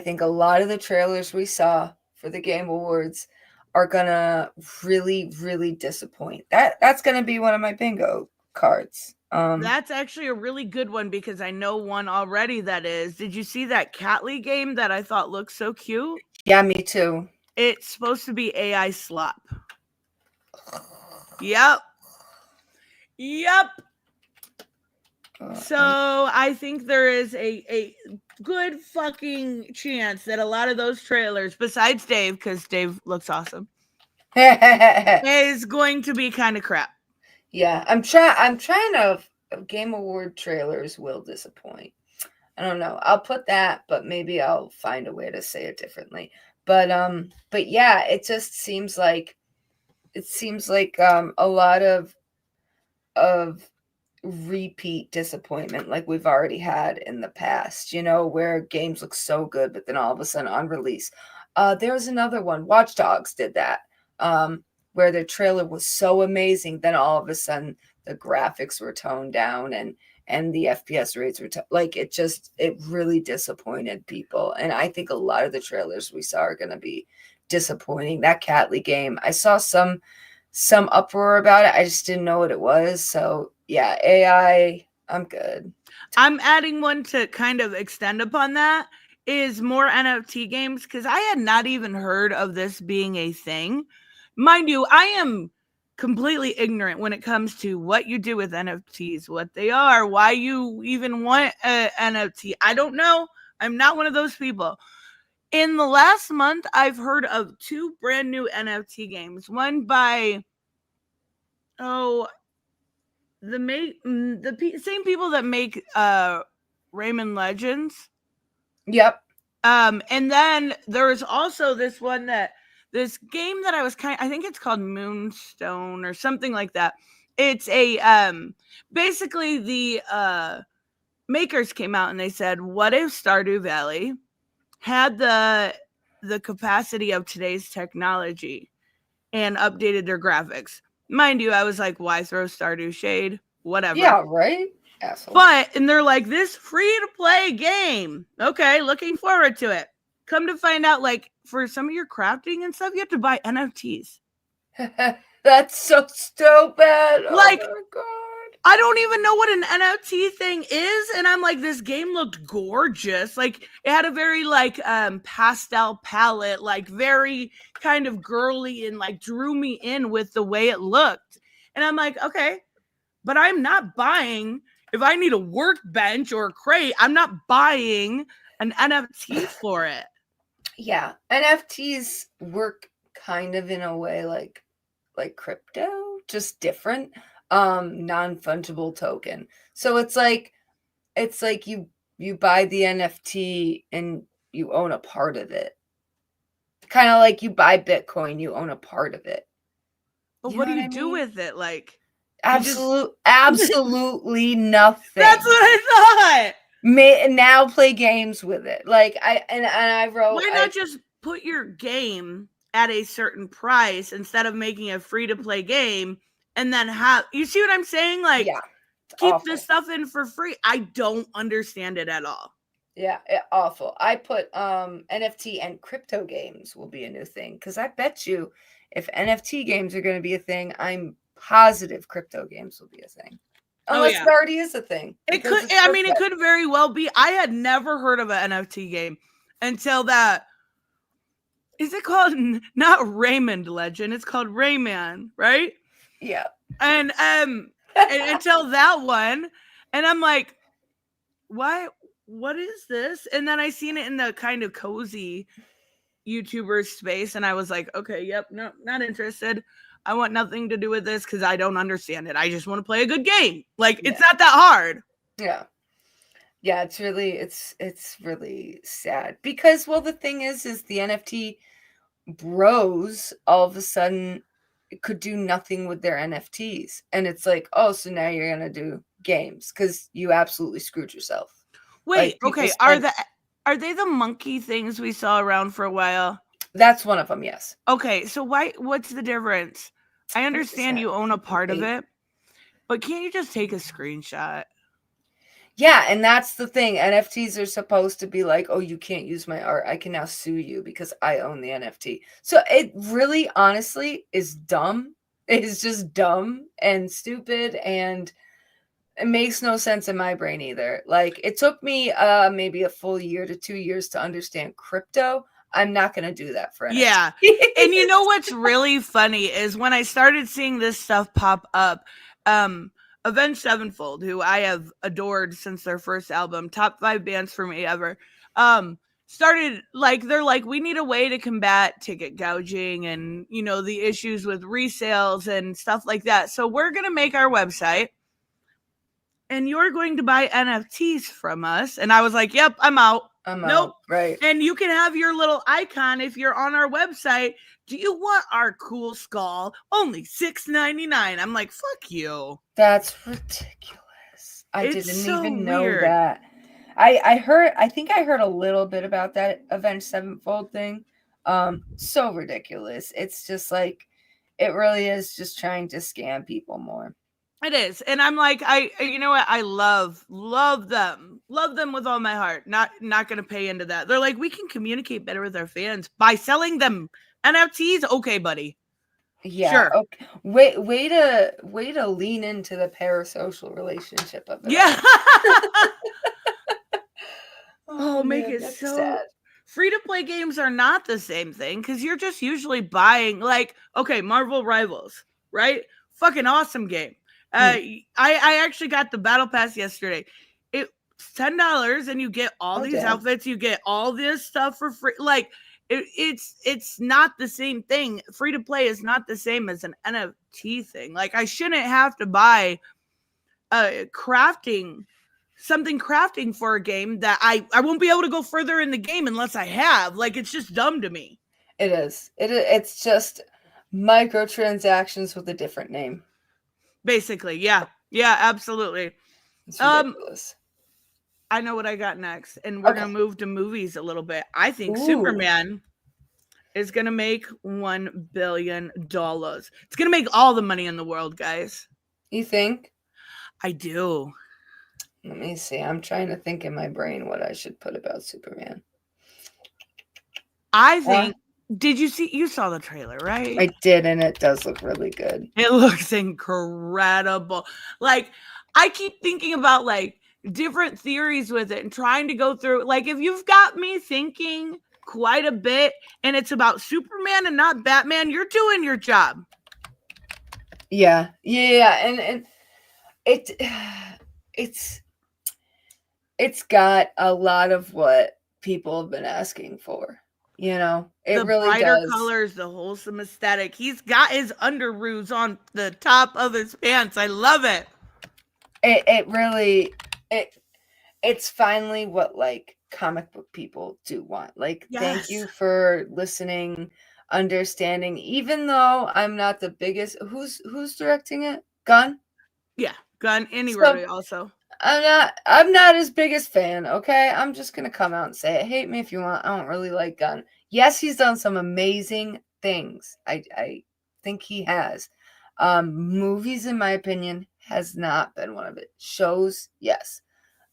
think a lot of the trailers we saw for the Game Awards are gonna really, really disappoint. That's gonna be one of my bingo cards.
That's actually a really good one because I know one already that is. Did you see that Catly game that I thought looked so cute?
Yeah, me too.
It's supposed to be AI slop. Yep. Yep. So I think there is a good fucking chance that a lot of those trailers, besides Dave, because Dave looks awesome, is going to be kind of crap.
Yeah, I'm trying to. Game Award trailers will disappoint. I don't know. I'll put that, but maybe I'll find a way to say it differently. But yeah, it just seems like a lot of repeat disappointment like we've already had in the past, where games look so good, but then all of a sudden on release. There was another one, Watch Dogs did that, where their trailer was so amazing, then all of a sudden the graphics were toned down and the FPS rates were it really disappointed people. And I think a lot of the trailers we saw are going to be disappointing. That Catly game, I saw some uproar about it. I just didn't know what it was. So yeah, AI, I'm good.
I'm adding one to kind of extend upon that is more NFT games because I had not even heard of this being a thing. Mind you, I am completely ignorant when it comes to what you do with NFTs, what they are, why you even want an NFT. I don't know. I'm not one of those people. In the last month, I've heard of 2 brand new NFT games. One by same people that make Rayman Legends.
Yep.
And then there's also this game that I think it's called Moonstone or something like that. It's a basically the makers came out and they said, what if Stardew Valley had the capacity of today's technology and updated their graphics? Mind you, I was like, why throw Stardew shade? Whatever.
Yeah, right? Asshole.
And they're like, this free-to-play game. Okay, looking forward to it. Come to find out, like, for some of your crafting and stuff, you have to buy NFTs.
That's so stupid.
Like,
oh my God.
I don't even know what an NFT thing is. And I'm like, this game looked gorgeous. Like, it had a very, like, pastel palette, like, very kind of girly and, like, drew me in with the way it looked. And I'm like, okay, but I'm not buying, if I need a workbench or a crate, I'm not buying an NFT for it.
Yeah, NFTs work kind of in a way like crypto, just different, non-fungible token. So it's like you buy the NFT and you own a part of it. Kind of like you buy Bitcoin, you own a part of it.
But what do you do with it? Like,
absolutely nothing.
That's what I thought.
Now play games with it. Like I wrote.
Why not just put your game at a certain price instead of making a free to play game and then you see what I'm saying? Like,
yeah,
keep
awful.
this stuff in for free. I don't understand it at all.
Yeah, awful. I put NFT and crypto games will be a new thing because I bet you if NFT games are going to be a thing, I'm positive crypto games will be a thing. Unless it already is a thing.
It could. I mean, it could very well be. I had never heard of an NFT game until that. Is it called not Raymond Legend? It's called Rayman, right?
Yeah.
And until that one, and I'm like, what is this? And then I seen it in the kind of cozy YouTuber space, and I was like, okay, yep, no, not interested. I want nothing to do with this because I don't understand it. I just want to play a good game. Like, it's not that hard.
Yeah. Yeah, it's really sad because, well, the thing is the NFT bros all of a sudden could do nothing with their NFTs. And it's like, oh, so now you're going to do games because you absolutely screwed yourself.
Wait, okay. Are they the monkey things we saw around for a while?
That's one of them, yes.
Okay, so what's the difference? I understand you own a part of it, but can't you just take a screenshot?
Yeah, and that's the thing. NFTs are supposed to be like, oh, you can't use my art. I can now sue you because I own the NFT. So it really, honestly, is dumb. It is just dumb and stupid, and it makes no sense in my brain either. Like, it took me maybe a full year to 2 years to understand crypto. I'm not going to do that for NFT.
Yeah. And you know what's really funny is when I started seeing this stuff pop up, Avenged Sevenfold, who I have adored since their first album, top 5 bands for me ever, started like, they're like, we need a way to combat ticket gouging and, you know, the issues with resales and stuff like that. So we're going to make our website and you're going to buy NFTs from us. And I was like, yep, I'm out.
I'm
Nope.
out. Right.
And you can have your little icon if you're on our website. Do you want our cool skull? Only $6.99. I'm like, fuck you.
That's ridiculous. I
It's
didn't
so
even know
weird.
that. I think I heard a little bit about that Avenged Sevenfold thing. So ridiculous. It's just like, it really is just trying to scam people more.
It is. And I'm like, you know what? I love them. Love them with all my heart. Not going to pay into that. They're like, we can communicate better with our fans by selling them NFTs. Okay, buddy.
Yeah.
Sure.
Okay. Way to lean into the parasocial relationship of it.
Yeah.
Oh,
make
man,
it
that's
so
sad.
free-to-play games are not the same thing because you're just usually buying, like, okay, Marvel Rivals, right? Fucking awesome game. I actually got the battle pass yesterday. It's $10 and you get all these
damn.
outfits, you get all this stuff for free. Like, it's not the same thing. Free to play is not the same as an NFT thing. Like, I shouldn't have to buy crafting for a game that I won't be able to go further in the game unless I have. Like, it's just dumb to me.
It is. It's just microtransactions with a different name.
Basically, yeah. Yeah, absolutely.
It's ridiculous.
I know what I got next, and we're
Okay.
gonna move to movies a little bit. I think
Ooh.
Superman is gonna make $1 billion. It's gonna make all the money in the world, guys.
You think?
I do.
Let me see. I'm trying to think in my brain what I should put about Superman.
I think. You saw the trailer, right?
I did, and it does look really good.
It looks incredible. Like, I keep thinking about like different theories with it and trying to go through. Like, if you've got me thinking quite a bit and it's about Superman and not Batman, you're doing your job.
Yeah. And it's got a lot of what people have been asking for. You know, it
the
really
brighter
does.
colors, the wholesome aesthetic. He's got his underoos on the top of his pants. I love it.
It really it's finally what like comic book people do want. Like, Thank you for listening, understanding. Even though I'm not the biggest, who's directing it? Gunn?
Yeah, Gunn. And he wrote it also.
I'm not his biggest fan, okay? I'm just gonna come out and say it. Hate me if you want. I don't really like Gunn. Yes, he's done some amazing things. I think he has. Movies, in my opinion, has not been one of it. Shows, yes.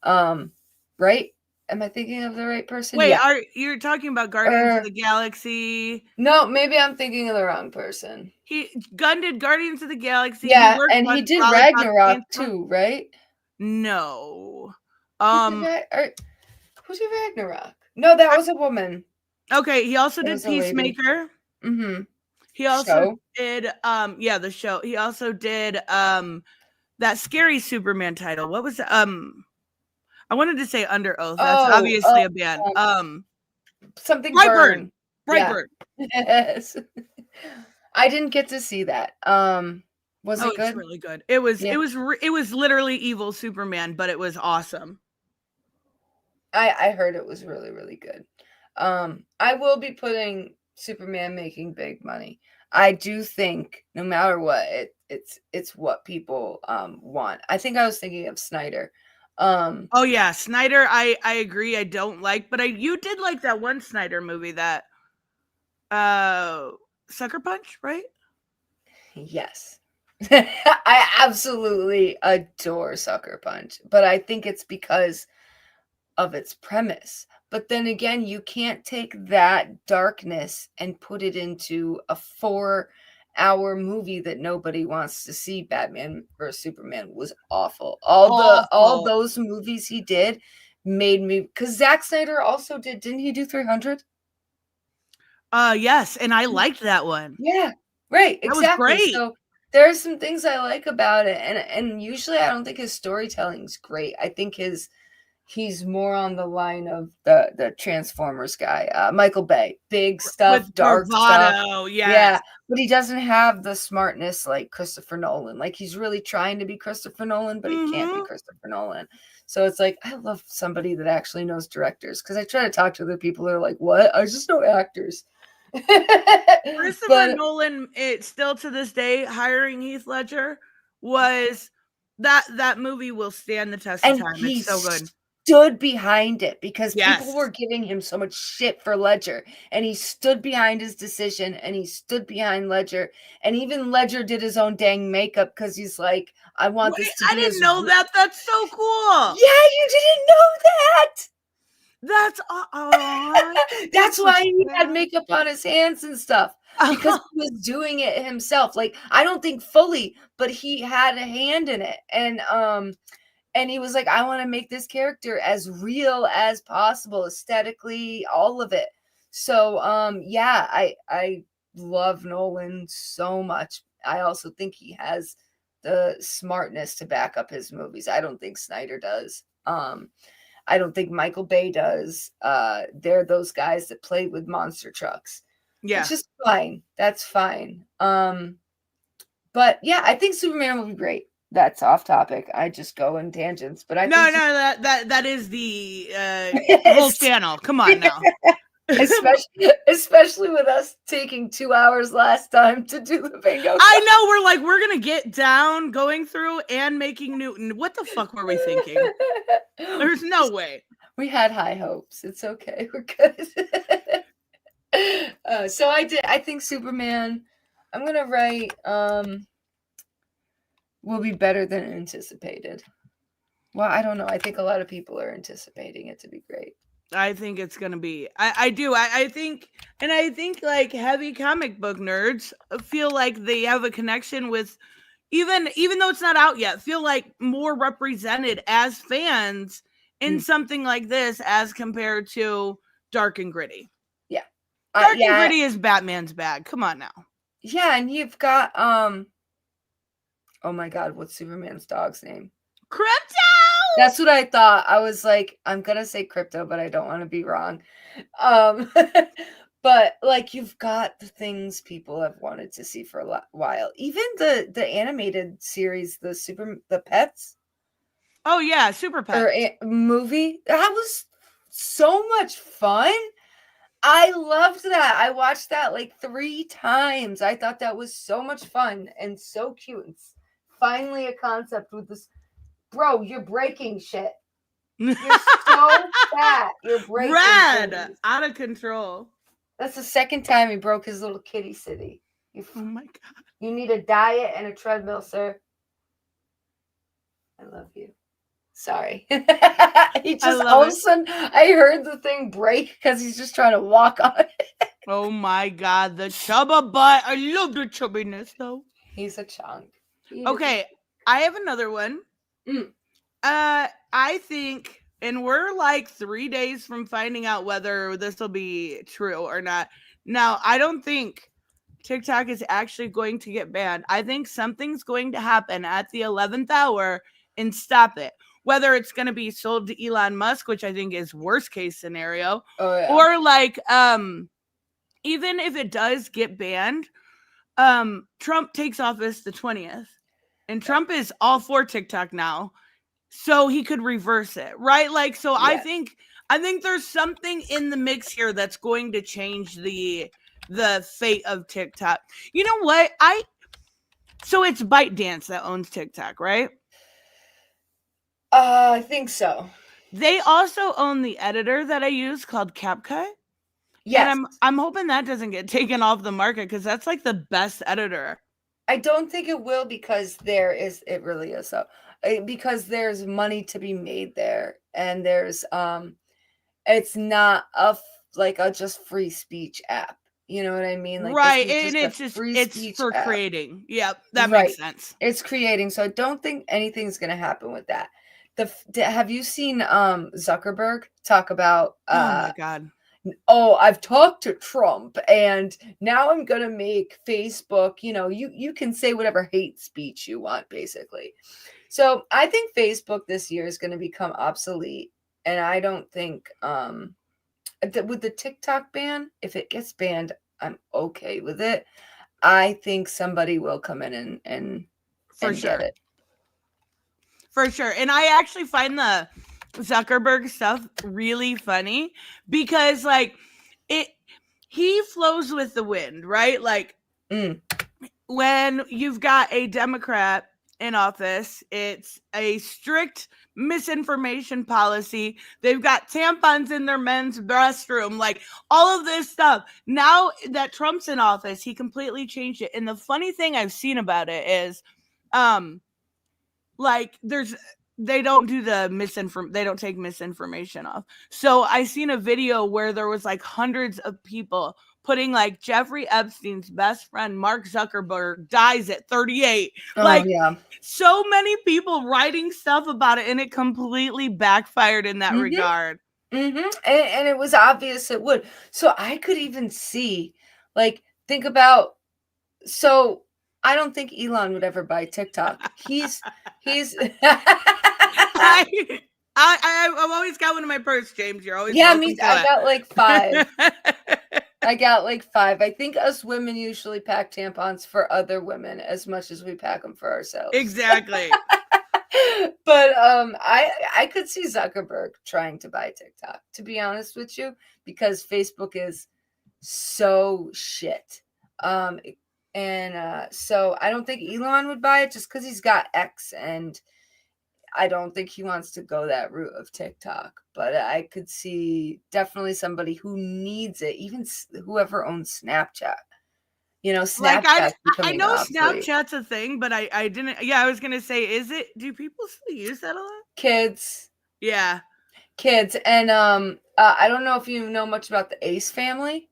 Right? Am I thinking of the right person?
Wait,
Yeah.
you're talking about Guardians of the Galaxy?
No, maybe I'm thinking of the wrong person.
Gunn did Guardians of the Galaxy.
Yeah, and he did Ragnarok too, right?
No.
Who's your Ragnarok? No, that was a woman.
Okay, he also did Peacemaker.
Mm-hmm.
He also did the show. He also did that scary Superman title. What was I wanted to say Under Oath. That's obviously a band.
Something
Brightburn.
Brightburn. Yeah. Yes. I didn't get to see that. Was it good?
It's really good. It was literally evil Superman, but it was awesome.
I heard it was really, really good. I will be putting Superman making big money. I do think no matter what, it's what people want. I think I was thinking of Snyder.
Oh yeah, Snyder. I agree. I don't like, but you did like that one Snyder movie, that Sucker Punch, right?
Yes. I absolutely adore Sucker Punch, but I think it's because of its premise. But then again, you can't take that darkness and put it into a 4-hour movie that nobody wants to see. Batman vs Superman was awful. All
Awful.
those movies he did made me, because Zack Snyder also didn't he do 300?
Yes, and I liked that one.
Yeah, right,
That was
exactly.
great.
So there are some things I like about it, and usually I don't think his storytelling's great. I think he's more on the line of the Transformers guy, Michael Bay. Big stuff,
With
dark stuff.
bravado,
Yeah,
yes.
but he doesn't have the smartness like Christopher Nolan. Like, he's really trying to be Christopher Nolan, but he can't be
Mhm.
Christopher Nolan. So it's like, I love somebody that actually knows directors, because I try to talk to other people that are like, "What? I just know actors."
Christopher
But
Nolan, it still to this day, hiring Heath Ledger was that movie will stand the test of
and
time.
he
It's so good.
stood behind it because people were
Yes.
giving him so much shit for Ledger, and he stood behind his decision, and he stood behind Ledger, and even Ledger did his own dang makeup because he's like, I want
Wait,
this to
I
be
didn't
as
know that. That's so
yeah,
cool.
you didn't know that.
That's oh,
That's why he had
sad.
makeup on his hands and stuff, because he was doing it himself. Like, I don't think fully, but he had a hand in it. And he was like, I want to make this character as real as possible, aesthetically, all of it. So yeah, I love Nolan so much. I also think he has the smartness to back up his movies. I don't think Snyder does. I don't think Michael Bay does. They're those guys that play with monster trucks,
Yeah.
which is fine. That's fine. But yeah, I think Superman will be great. That's off topic. I just go in tangents, but I
No,
think
that is the whole channel. Come on now.
especially with us taking 2 hours last time to do the bingo.
I know we're like we're gonna get down going through and making Newton. What the fuck were we thinking? There's no way.
We had high hopes. It's okay. We're good. So I think Superman. I'm gonna write. Will be better than anticipated. Well, I don't know. I think a lot of people are anticipating it to be great.
I think it's gonna be. I do. I think, and I think like heavy comic book nerds feel like they have a connection with, even though it's not out yet, feel like more represented as fans in something like this as compared to Dark and Gritty.
Yeah,
Dark and
yeah,
Gritty is Batman's bag. Come on now.
yeah. And you've got oh my God, what's Superman's dog's name?
Crypto.
That's what I thought. I was like, I'm gonna say Crypto, but I don't want to be wrong. But like, you've got the things people have wanted to see for a while. Even the animated series, the Pets
Oh yeah, Super Pet.
movie, that was so much fun. I loved that. I watched that like 3 times. I thought that was so much fun and so cute. It's finally a concept with this. Bro, you're breaking shit. You're so fat. You're breaking
Red,
things.
out of control.
That's the second time he broke his little kitty city.
Oh my god.
You need a diet and a treadmill, sir. I love you. Sorry. He just all of a sudden, I heard the thing break because he's just trying to walk on it.
Oh my god, the chubba butt. I love the chubbiness though.
He's a chunk.
Okay, I have another one. I think, and we're like 3 days from finding out whether this will be true or not. Now, I don't think TikTok is actually going to get banned. I think something's going to happen at the 11th hour and stop it. Whether it's going to be sold to Elon Musk, which I think is worst case scenario, or like even if it does get banned, Trump takes office the 20th, and Trump is all for TikTok now, so he could reverse it, right? Like, so yeah. I think there's something in the mix here that's going to change the fate of TikTok. You know what? So it's ByteDance that owns TikTok, right?
I think so.
They also own the editor that I use called CapCut.
Yes.
And I'm hoping that doesn't get taken off the market because that's like the best editor.
I don't think it will because it really is so. Because there's money to be made there, and there's it's not like a just free speech app. You know what I mean? Like this
Right,
is
and
just a free
it's
speech
for
app.
creating. Yep, that makes
Right.
sense.
It's creating, so I don't think anything's going to happen with that. Have you seen Zuckerberg talk about
Oh my god.
oh, I've talked to Trump and now I'm going to make Facebook, you can say whatever hate speech you want basically. So, I think Facebook this year is going to become obsolete, and I don't think with the TikTok ban, if it gets banned, I'm okay with it. I think somebody will come in and
For
get
sure.
it.
For sure. And I actually find the Zuckerberg stuff really funny because like he flows with the wind, right? Like when you've got a Democrat in office, it's a strict misinformation policy. They've got tampons in their men's restroom, like all of this stuff. Now that Trump's in office, he completely changed it. And the funny thing I've seen about it is like they don't do they don't take misinformation off. So I seen a video where there was like hundreds of people putting like Jeffrey Epstein's best friend Mark Zuckerberg dies at 38.
Oh,
Like
yeah.
so many people writing stuff about it, and it completely backfired in that regard.
And it was obvious it would. So I could even see, like, think about, so I don't think Elon would ever buy TikTok. He's
I've always got one in my purse, James. You're always
yeah,
welcome to
I
it.
got like 5. I got like 5. I think us women usually pack tampons for other women as much as we pack them for ourselves.
Exactly.
But I could see Zuckerberg trying to buy TikTok, to be honest with you, because Facebook is so shit. So I don't think Elon would buy it just because he's got X, and I don't think he wants to go that route of TikTok. But I could see definitely somebody who needs it, even whoever owns Snapchat. Snapchat's
Like I
becoming
know
obsolete.
Snapchat's a thing, but I didn't. Yeah, I was gonna say, do people still use that a lot?
Kids,
Yeah.
and I don't know if you know much about the Ace family.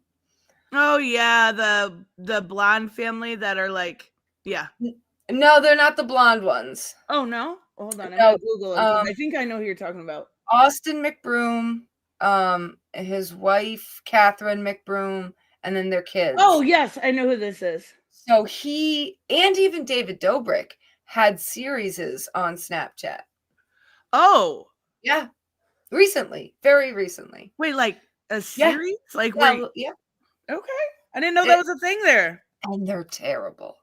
Oh yeah, the blonde family that are like, yeah.
No, they're not the blonde ones.
Oh no, hold on, I'm
No,
gonna Google them because I think I know who you're talking about.
Austin McBroom, his wife Catherine McBroom, and then their kids.
Oh yes, I know who this is.
So he and even David Dobrik had series on Snapchat.
Oh
Yeah, very recently.
wait, like a series? Like
Yeah.
Okay, I didn't know that was a thing there.
And they're terrible.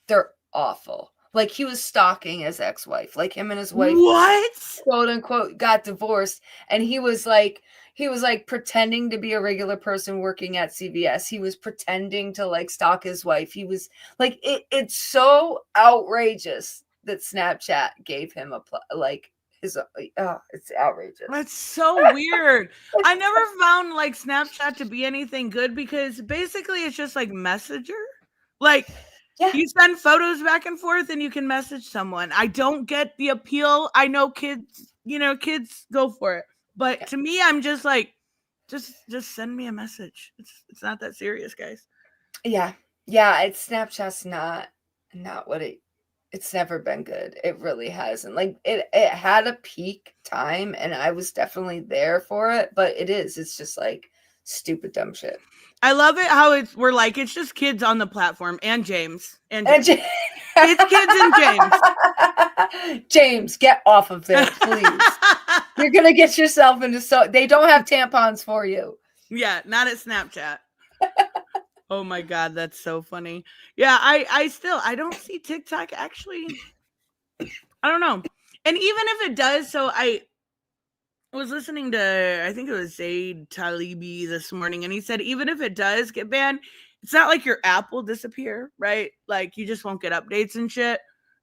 They're awful. Like he was stalking his ex-wife. Like him and his wife,
What?
quote unquote, got divorced, and he was like pretending to be a regular person working at CVS. He was pretending to like stalk his wife. He was like, it's so outrageous that Snapchat gave him it's outrageous.
That's so weird. I never found like Snapchat to be anything good because basically it's just like Messenger. Like you send photos back and forth and you can message someone. I don't get the appeal. I know kids go for it. But to me, I'm just like, just send me a message. It's not that serious, guys.
Yeah. Snapchat's not what it's never been good. It really hasn't. Like it had a peak time, and I was definitely there for it, but it's just like stupid dumb shit.
I love it how it's just kids on the platform and James. It's kids and James.
James, get off of there, please. You're gonna get yourself into they don't have tampons for you.
Yeah, not at Snapchat. Oh my god, that's so funny. Yeah, I don't see TikTok actually. I don't know. And even if it does, so I was listening to, I think it was Zaid Talibi this morning, and he said even if it does get banned, it's not like your app will disappear, right? Like you just won't get updates and shit.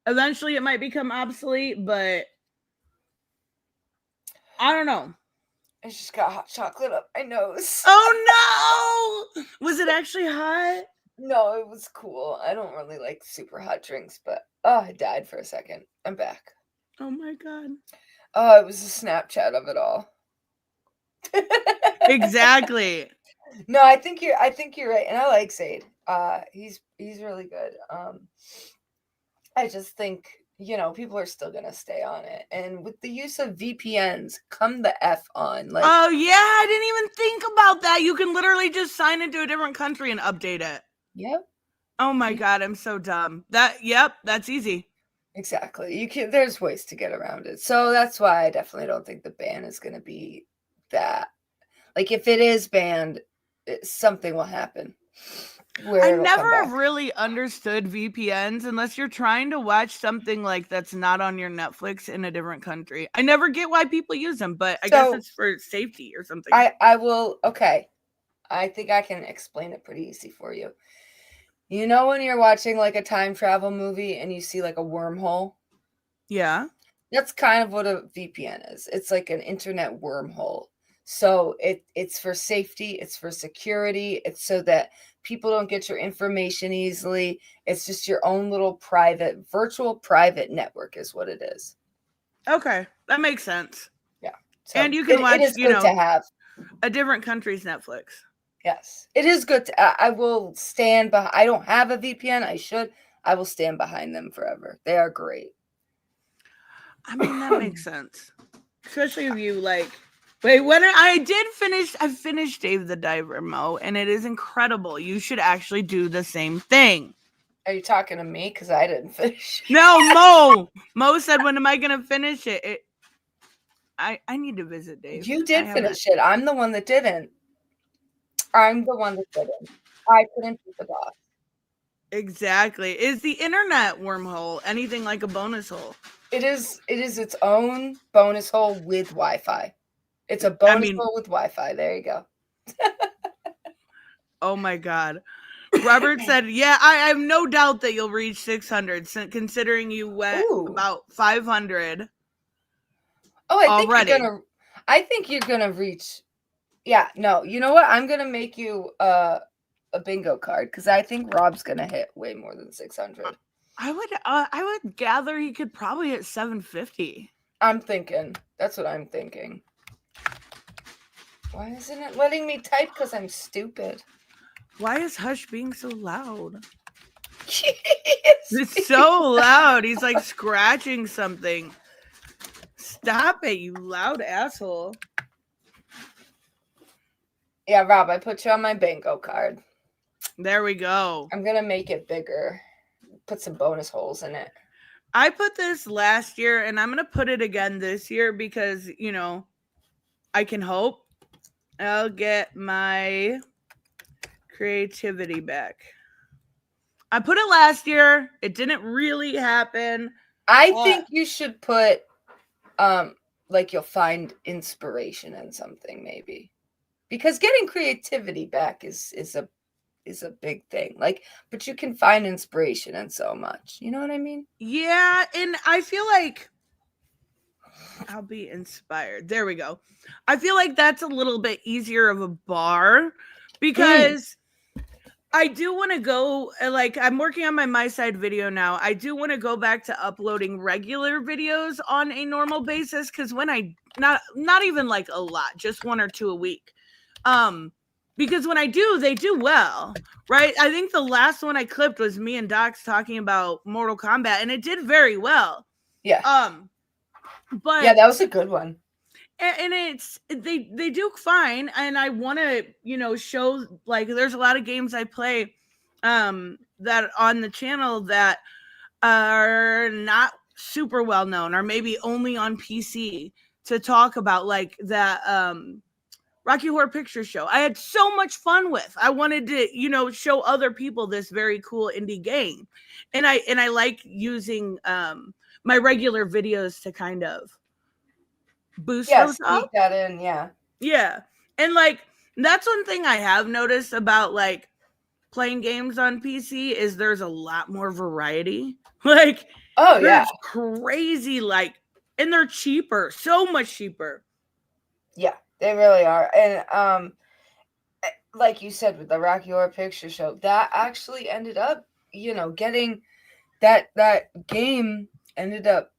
Eventually it might become obsolete, but I don't know.
I just got hot chocolate up my nose.
Oh no! Was it actually hot?
No, it was cool. I don't really like super hot drinks, but oh, I died for a second. I'm back.
Oh my god.
Oh, it was a Snapchat of it all.
Exactly.
No, I think you're right. And I like Zayd. He's really good. I just think, people are still gonna stay on it. And with the use of VPNs, come the F on. Like,
Oh yeah, I didn't even think about that. You can literally just sign into a different country and update it.
yep,
Oh my god, I'm so dumb. That's easy.
exactly. There's ways to get around it. So that's why I definitely don't think the ban is gonna be that. Like, if it is banned, something will happen.
I never have really understood VPNs unless you're trying to watch something like that's not on your Netflix in a different country. I never get why people use them, but I guess it's for safety or something.
I will. Okay, I think I can explain it pretty easy for you. You know when you're watching like a time travel movie and you see like a wormhole?
Yeah.
That's kind of what a VPN is. It's like an internet wormhole. So it's for safety, it's for security, it's so that people don't get your information easily. It's just your own little virtual private network is what it is.
Okay, that makes sense.
Yeah. So
and you can watch,
it is good to have
a different country's Netflix.
Yes, it is good. I will stand behind. I don't have a VPN. I should. I will stand behind them forever. They are great.
I mean, that makes sense. Especially if you like. Wait, I finished Dave the Diver, Mo, and it is incredible. You should actually do the same thing.
Are you talking to me? Because I didn't finish.
No, Mo. Mo said, when am I going to finish it? I need to visit Dave.
You did finish it. I'm the one that didn't. I'm the one that didn't. I couldn't beat the boss.
Exactly. Is the internet wormhole anything like a bonus hole?
It is its own bonus hole with Wi-Fi. It's a bonus hole with Wi-Fi. There you go.
Oh my god. Robert said, yeah, I have no doubt that you'll reach 600, considering you went about 500.
Oh, I think you're gonna reach. Yeah, no, you know what? I'm gonna make you a bingo card because I think Rob's gonna hit way more than 600.
I would gather he could probably hit 750.
I'm thinking. That's what I'm thinking. Why isn't it letting me type? Because I'm stupid.
Why is Hush being so loud? It's so loud. He's like scratching something. Stop it, you loud asshole.
Yeah, Rob, I put you on my bingo card.
There we go.
I'm going to make it bigger. Put some bonus holes in it.
I put this last year, and I'm going to put it again this year because, I can hope I'll get my creativity back. I put it last year. It didn't really happen.
I think you should put, like you'll find inspiration in something maybe. Because getting creativity back is a big thing. Like, but you can find inspiration in so much. You know what I mean?
Yeah, and I feel like I'll be inspired. There we go. I feel like that's a little bit easier of a bar because I do want to go, like, I'm working on my side video now. I do want to go back to uploading regular videos on a normal basis because when not even like a lot, just 1 or 2 a week. Because when I do, they do well, right? I think the last one I clipped was me and Docs talking about Mortal Kombat, and it did very well.
Yeah.
But
yeah, that was a good one.
And they do fine, and I want to show, like, there's a lot of games I play that on the channel that are not super well known, or maybe only on PC, to talk about, like that Rocky Horror Picture Show. I had so much fun with. I wanted to show other people this very cool indie game, and I like using my regular videos to kind of boost those up.
Sneak that in, yeah.
Yeah. And like that's one thing I have noticed about like playing games on PC is there's a lot more variety. Like, there's crazy, like, and they're cheaper, so much cheaper.
Yeah, they really are. And like you said with the Rocky Horror Picture Show, that actually ended up, getting that game ended up,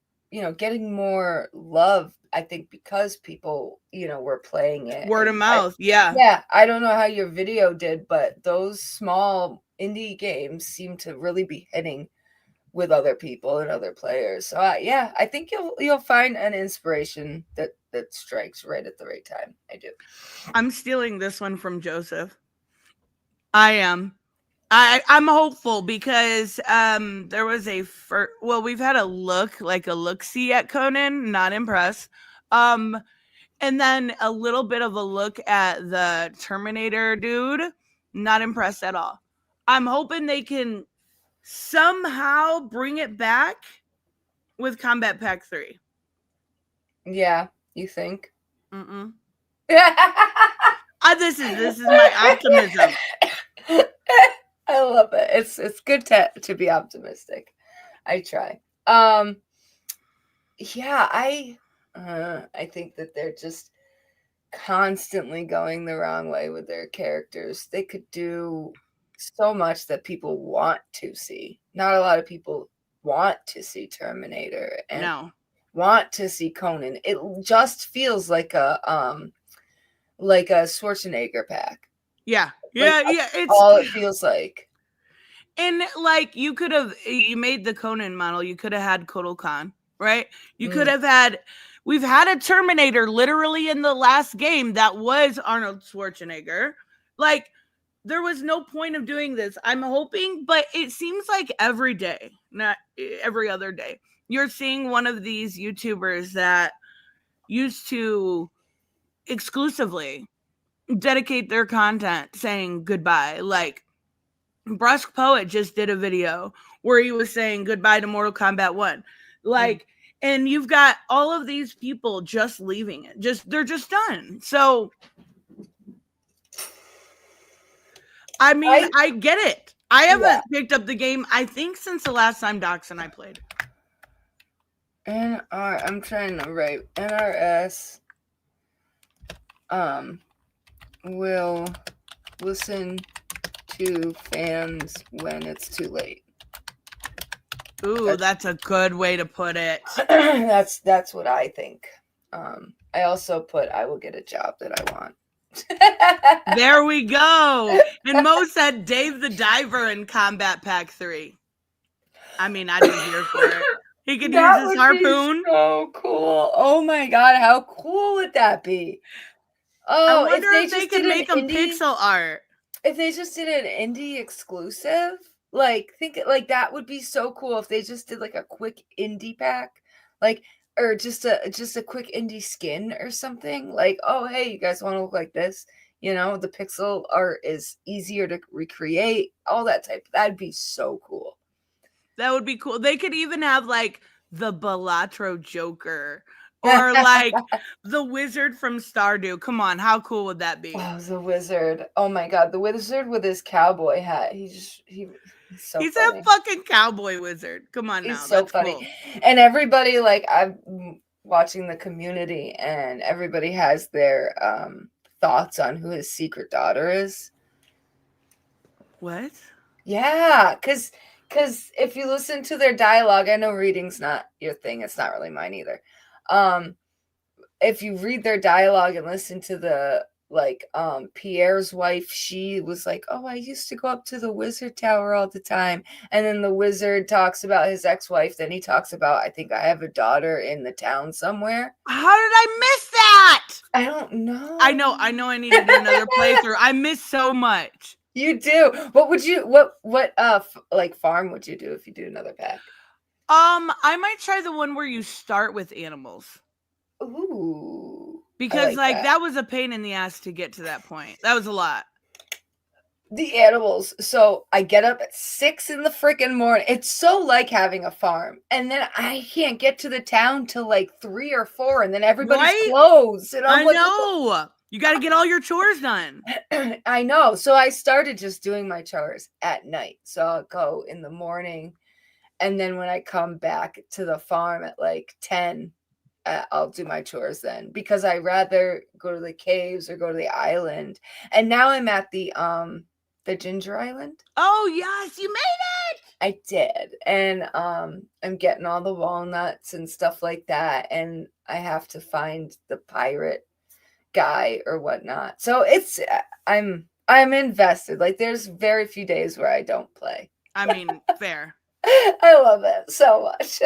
getting more love. I think because people, were playing it.
Word of mouth. Yeah.
Yeah, I don't know how your video did, but those small indie games seem to really be hitting with other people and other players. So yeah, I think you'll find an inspiration that strikes right at the right time. I do.
I'm stealing this one from Joseph. I am. I'm hopeful because there was we've had a look-see at Conan, not impressed. And then a little bit of a look at the Terminator dude, not impressed at all. I'm hoping they can somehow bring it back with Combat Pack 3.
Yeah, you think?
Mm-mm. This is my optimism.
I love it. It's good to be optimistic. I try. Yeah, I think that they're just constantly going the wrong way with their characters. They could do so much that people want to see. Not a lot of people want to see Terminator and
No.
want to see Conan. It just feels like a Schwarzenegger pack.
Yeah.
Like,
Yeah. It's
all it feels like.
And like you made the Conan model, you could have had Kotal Khan, right? You could have we've had a Terminator literally in the last game that was Arnold Schwarzenegger. Like there was no point of doing this. I'm hoping, but it seems like every day, not every other day, you're seeing one of these YouTubers that used to exclusively dedicate their content saying goodbye. Like Brusque Poet just did a video where he was saying goodbye to Mortal Kombat 1. Like, and you've got all of these people just leaving it. They're just done. So, I mean, I get it. I haven't picked up the game, I think, since the last time Docs and I played.
I'm trying to write NRS will listen to fans when it's too late.
Ooh, that's a good way to put it.
That's what I think. I also put I will get a job that I want.
There we go. And Mo said Dave the Diver in Combat Pack 3. I mean, I'd be here for it. He could use his harpoon.
So cool. Oh my god, how cool would that be? Oh,
I wonder if they could make them pixel art.
If they just did an indie exclusive, like that would be so cool if they just did like a quick indie pack, like or just a quick indie skin or something. Like, oh hey, you guys want to look like this? The pixel art is easier to recreate, all that type. That'd be so cool.
That would be cool. They could even have like the Balatro Joker or like the wizard from Stardew. Come on, how cool would that be?
Oh, the wizard. Oh my god, the wizard with his cowboy hat. He's
He's a fucking cowboy wizard. Come on now.
He's so
That's
funny.
Cool.
And everybody, like, I'm watching the community and everybody has their thoughts on who his secret daughter is.
What?
Yeah, because if you listen to their dialogue, I know reading's not your thing. It's not really mine either. If you read their dialogue and listen to the Pierre's wife, she was like, oh, I used to go up to the wizard tower all the time. And then the wizard talks about his ex-wife. Then he talks about, I think I have a daughter in the town somewhere.
How did I miss that?
I don't know.
I know I need to do another playthrough. I miss so much.
You do. What would you what farm would you do if you do another pack?
I might try the one where you start with animals.
Ooh.
Because that was a pain in the ass to get to that point. That was a lot.
The animals. So I get up at 6 in the freaking morning. It's so like having a farm. And then I can't get to the town till like 3 or 4. And then everybody's closed. And
I know. You got to get all your chores done.
I know. So I started just doing my chores at night. So I'll go in the morning. And then when I come back to the farm at like 10, I'll do my chores then, because I rather go to the caves or go to the island. And now I'm at the Ginger Island.
Oh yes, you made it.
I did. And I'm getting all the walnuts and stuff like that, and I have to find the pirate guy or whatnot. So it's I'm invested. Like, there's very few days where I don't play.
I mean, fair.
I love it so much.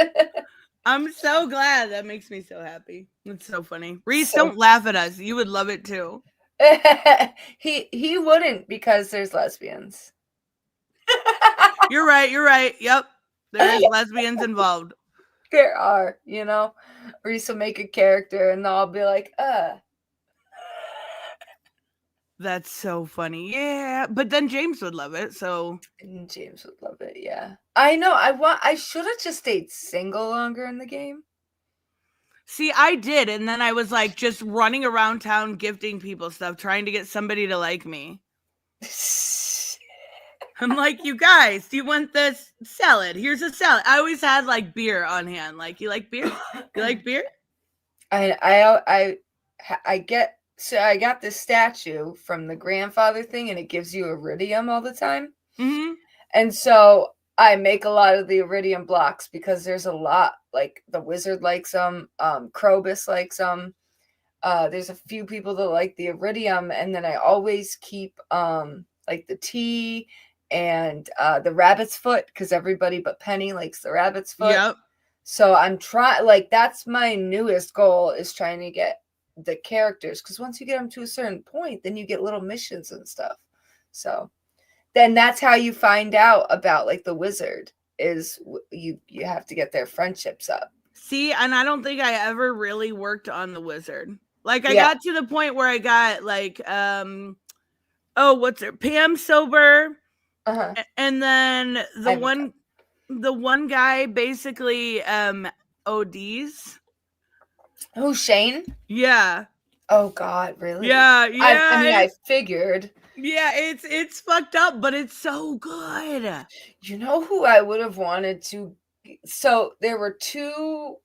I'm so glad. That makes me so happy. It's so funny. Reese,
So-
don't laugh at us. You would love it too.
he wouldn't, because there's lesbians.
You're right. You're right. Yep. There is lesbians involved.
There are, Reese will make a character and I'll be like,
That's so funny. Yeah, but then James would love it. So
and James would love it. Yeah, I know. I should have just stayed single longer in the game.
see, I did, and then I was like just running around town gifting people stuff, trying to get somebody to like me. I'm like, you guys, do you want this salad? Here's a salad. I always had like beer on hand. Like, you like beer? You like beer?
I got this statue from the grandfather thing, and it gives you iridium all the time.
Mm-hmm.
And so I make a lot of the iridium blocks, because there's a lot, like the wizard likes them, Krobus likes them. There's a few people that like the iridium, and then I always keep like the tea and the rabbit's foot, because everybody but Penny likes the rabbit's foot.
Yep.
So I'm trying, like, that's my newest goal, is trying to get the characters, because once you get them to a certain point, then you get little missions and stuff. So then that's how you find out about, like, the wizard, is you have to get their friendships up.
See, and I don't think I ever really worked on the wizard. Like, I
Yeah.
got to the point where I got like what's it? Pam Sober.
Uh-huh.
And then the one guy basically ODs.
Oh, Shane?
Yeah.
Oh God, really?
Yeah, yeah.
I mean, I figured.
Yeah, it's fucked up, but it's so good.
You know who I would have wanted to? So there were two,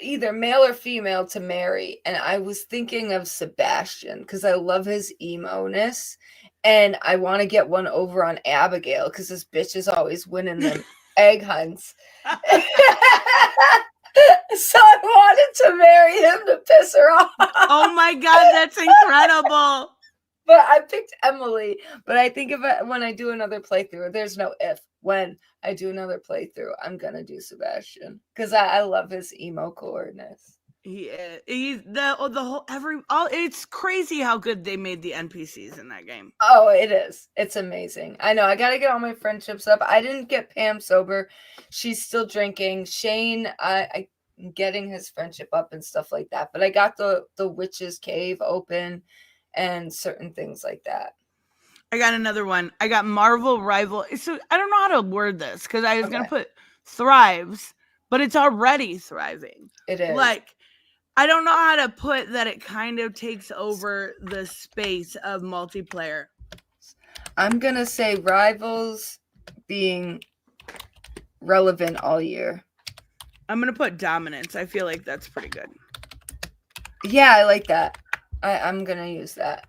either male or female, to marry, and I was thinking of Sebastian, because I love his emo-ness, and I want to get one over on Abigail, because this bitch is always winning them egg hunts. So I wanted to marry him to piss her off.
Oh my God, that's incredible.
But I picked Emily. But I think when I do another playthrough, there's no if. When I do another playthrough, I'm gonna do Sebastian, because I love his emo coolness.
He's the whole it's crazy how good they made the NPCs in that game.
Oh, it is. It's amazing. I know. I gotta get all my friendships up. I didn't get Pam sober. She's still drinking. Shane, I'm getting his friendship up and stuff like that. But I got the witch's cave open and certain things like that.
I got another one. I got Marvel Rival. So I don't know how to word this, because I was gonna put thrives, but it's already thriving.
It is.
Like, I don't know how to put that it kind of takes over the space of multiplayer.
I'm gonna say Rivals being relevant all year.
I'm gonna put dominance. I feel like that's pretty good.
Yeah, I like that. I'm gonna use that.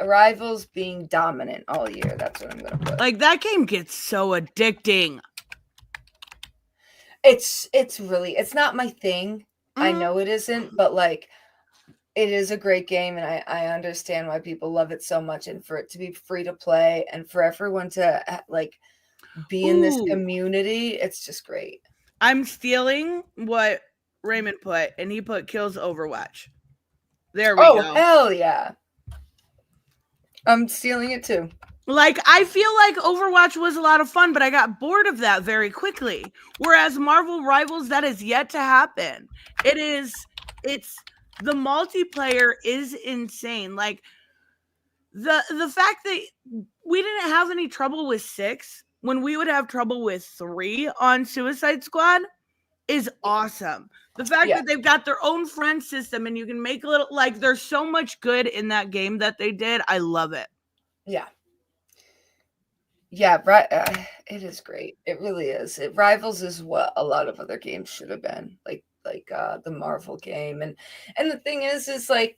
Rivals being dominant all year. That's what I'm gonna put.
Like, that game gets so addicting.
It's not my thing. I know it isn't, but like, it is a great game, and I understand why people love it so much, and for it to be free to play and for everyone to like be in this community, it's just great.
I'm stealing what Raymond put, and he put Kills Overwatch. There we go.
Oh, hell yeah. I'm stealing it too.
Like, I feel like Overwatch was a lot of fun, but I got bored of that very quickly. Whereas Marvel Rivals, that is yet to happen. It's the multiplayer is insane. Like, the fact that we didn't have any trouble with 6 when we would have trouble with 3 on Suicide Squad is awesome. The fact that they've got their own friend system and you can make little, like, there's so much good in that game that they did. I love it.
Yeah. Yeah, right. It is great. It really is. Rivals is what a lot of other games should have been. Like like the Marvel game. And the thing is like,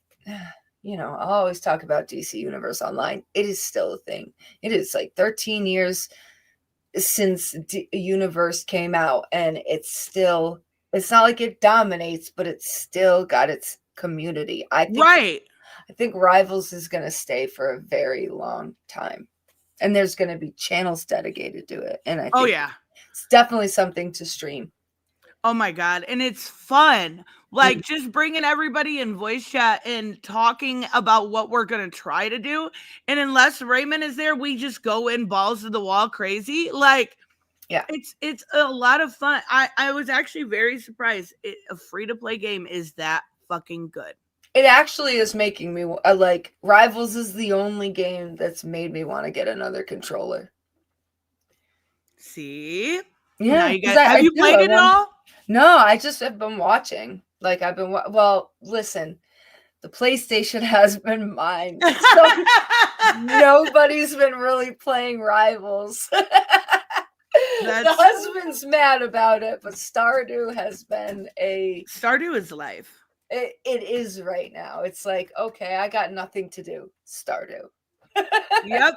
you know, I'll always talk about DC Universe Online. It is still a thing. It is like 13 years since Universe came out, and it's not like it dominates, but it's still got its community. I think Rivals is going to stay for a very long time, and there's going to be channels dedicated to it. And I think it's definitely something to stream.
Oh my God. And it's fun. Like just bringing everybody in voice chat and talking about what we're going to try to do. And unless Raymond is there, we just go in balls to the wall crazy. Like,
yeah,
it's a lot of fun. I was actually very surprised. A free-to-play game is that fucking good.
It actually is making me like, Rivals is the only game that's made me want to get another controller.
See?
Yeah.
Have you played it at all?
No, I just have been watching. Like, well, listen, the PlayStation has been mine. So nobody's been really playing Rivals. The husband's mad about it, but Stardew has been
Stardew is life.
It is right now. It's like, okay, I got nothing to do. Stardew.
Yep.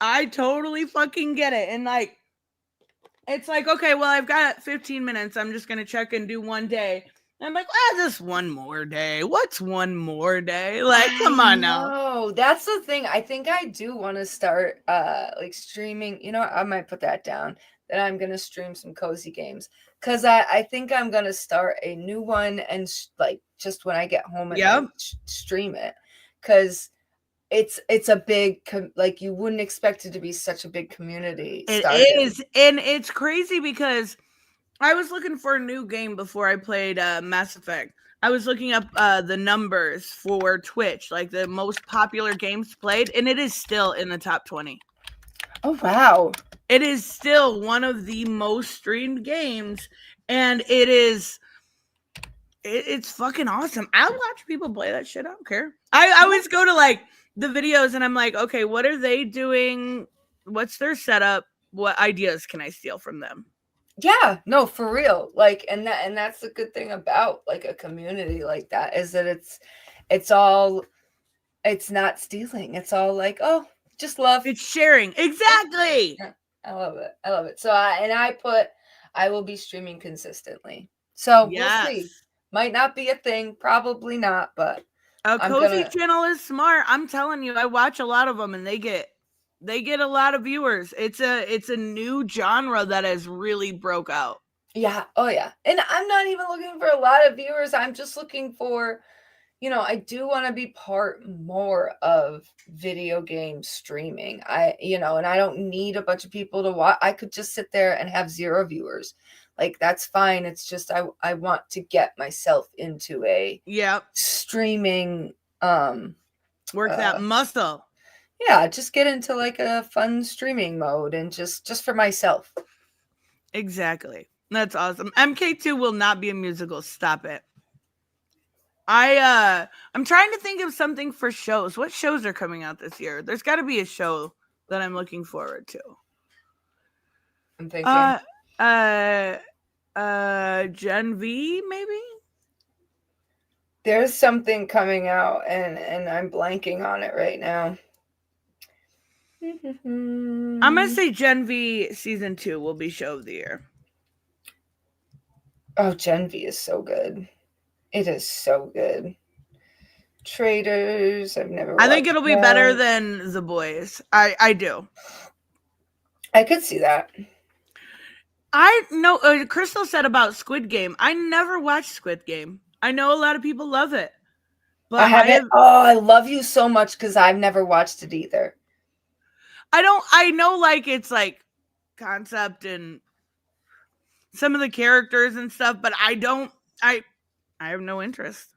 I totally fucking get it. And like, it's like, okay, well, I've got 15 minutes. I'm just going to check and do one day. And I'm like, just one more day. What's one more day? Like, come on now.
Oh, that's the thing. I think I do want to start like streaming. You know, I might put that down, that I'm going to stream some cozy games. Because I think I'm going to start a new one and like just when I get home and stream it. Because it's a big, like, you wouldn't expect it to be such a big community.
It is. And it's crazy because I was looking for a new game before I played Mass Effect. I was looking up the numbers for Twitch, like the most popular games played, and it is still in the top 20.
Oh, wow.
It is still one of the most streamed games, and it's fucking awesome. I'll watch people play that shit. I don't care. I always go to like the videos and I'm like, okay, what are they doing? What's their setup? What ideas can I steal from them?
Yeah, no, for real. Like, and that's the good thing about like a community like that, is that it's not stealing. It's all like, oh, just love.
It's sharing. Exactly.
Yeah, I love it. So I will be streaming consistently. So we'll see. Might not be a thing, probably not, but
a cozy channel is smart. I'm telling you, I watch a lot of them and they get a lot of viewers. It's a new genre that has really broke out.
Yeah. Oh yeah. And I'm not even looking for a lot of viewers. I'm just looking for, you know, I do want to be part more of video game streaming. And I don't need a bunch of people to watch. I could just sit there and have 0 viewers. Like, that's fine. It's just I want to get myself into a streaming
work that muscle.
Yeah, just get into like a fun streaming mode and just for myself.
Exactly. That's awesome. MK2 will not be a musical. Stop it. I'm trying to think of something for shows. What shows are coming out this year? There's got to be a show that I'm looking forward to.
I'm thinking
Gen V, maybe?
There's something coming out and I'm blanking on it right now.
I'm going to say Gen V season 2 will be show of the year.
Oh, Gen V is so good. It is so good. Traders, I've never watched.
I think it'll be better than The Boys. I do.
I could see that.
I know Crystal said about Squid Game. I never watched Squid Game. I know a lot of people love it. But
I haven't. I love you so much because I've never watched it either.
I know like it's like concept and some of the characters and stuff, but I have no interest.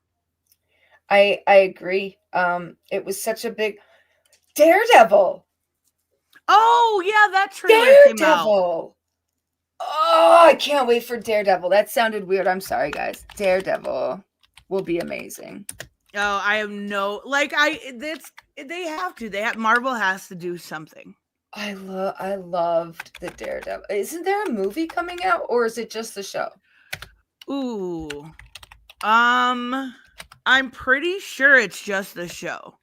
I agree. It was such a big Daredevil.
Oh yeah, that trailer came out.
Oh, I can't wait for Daredevil. That sounded weird. I'm sorry, guys. Daredevil will be amazing.
Oh, I have no Marvel has to do something.
I loved the Daredevil. Isn't there a movie coming out, or is it just the show?
Ooh. I'm pretty sure it's just the show.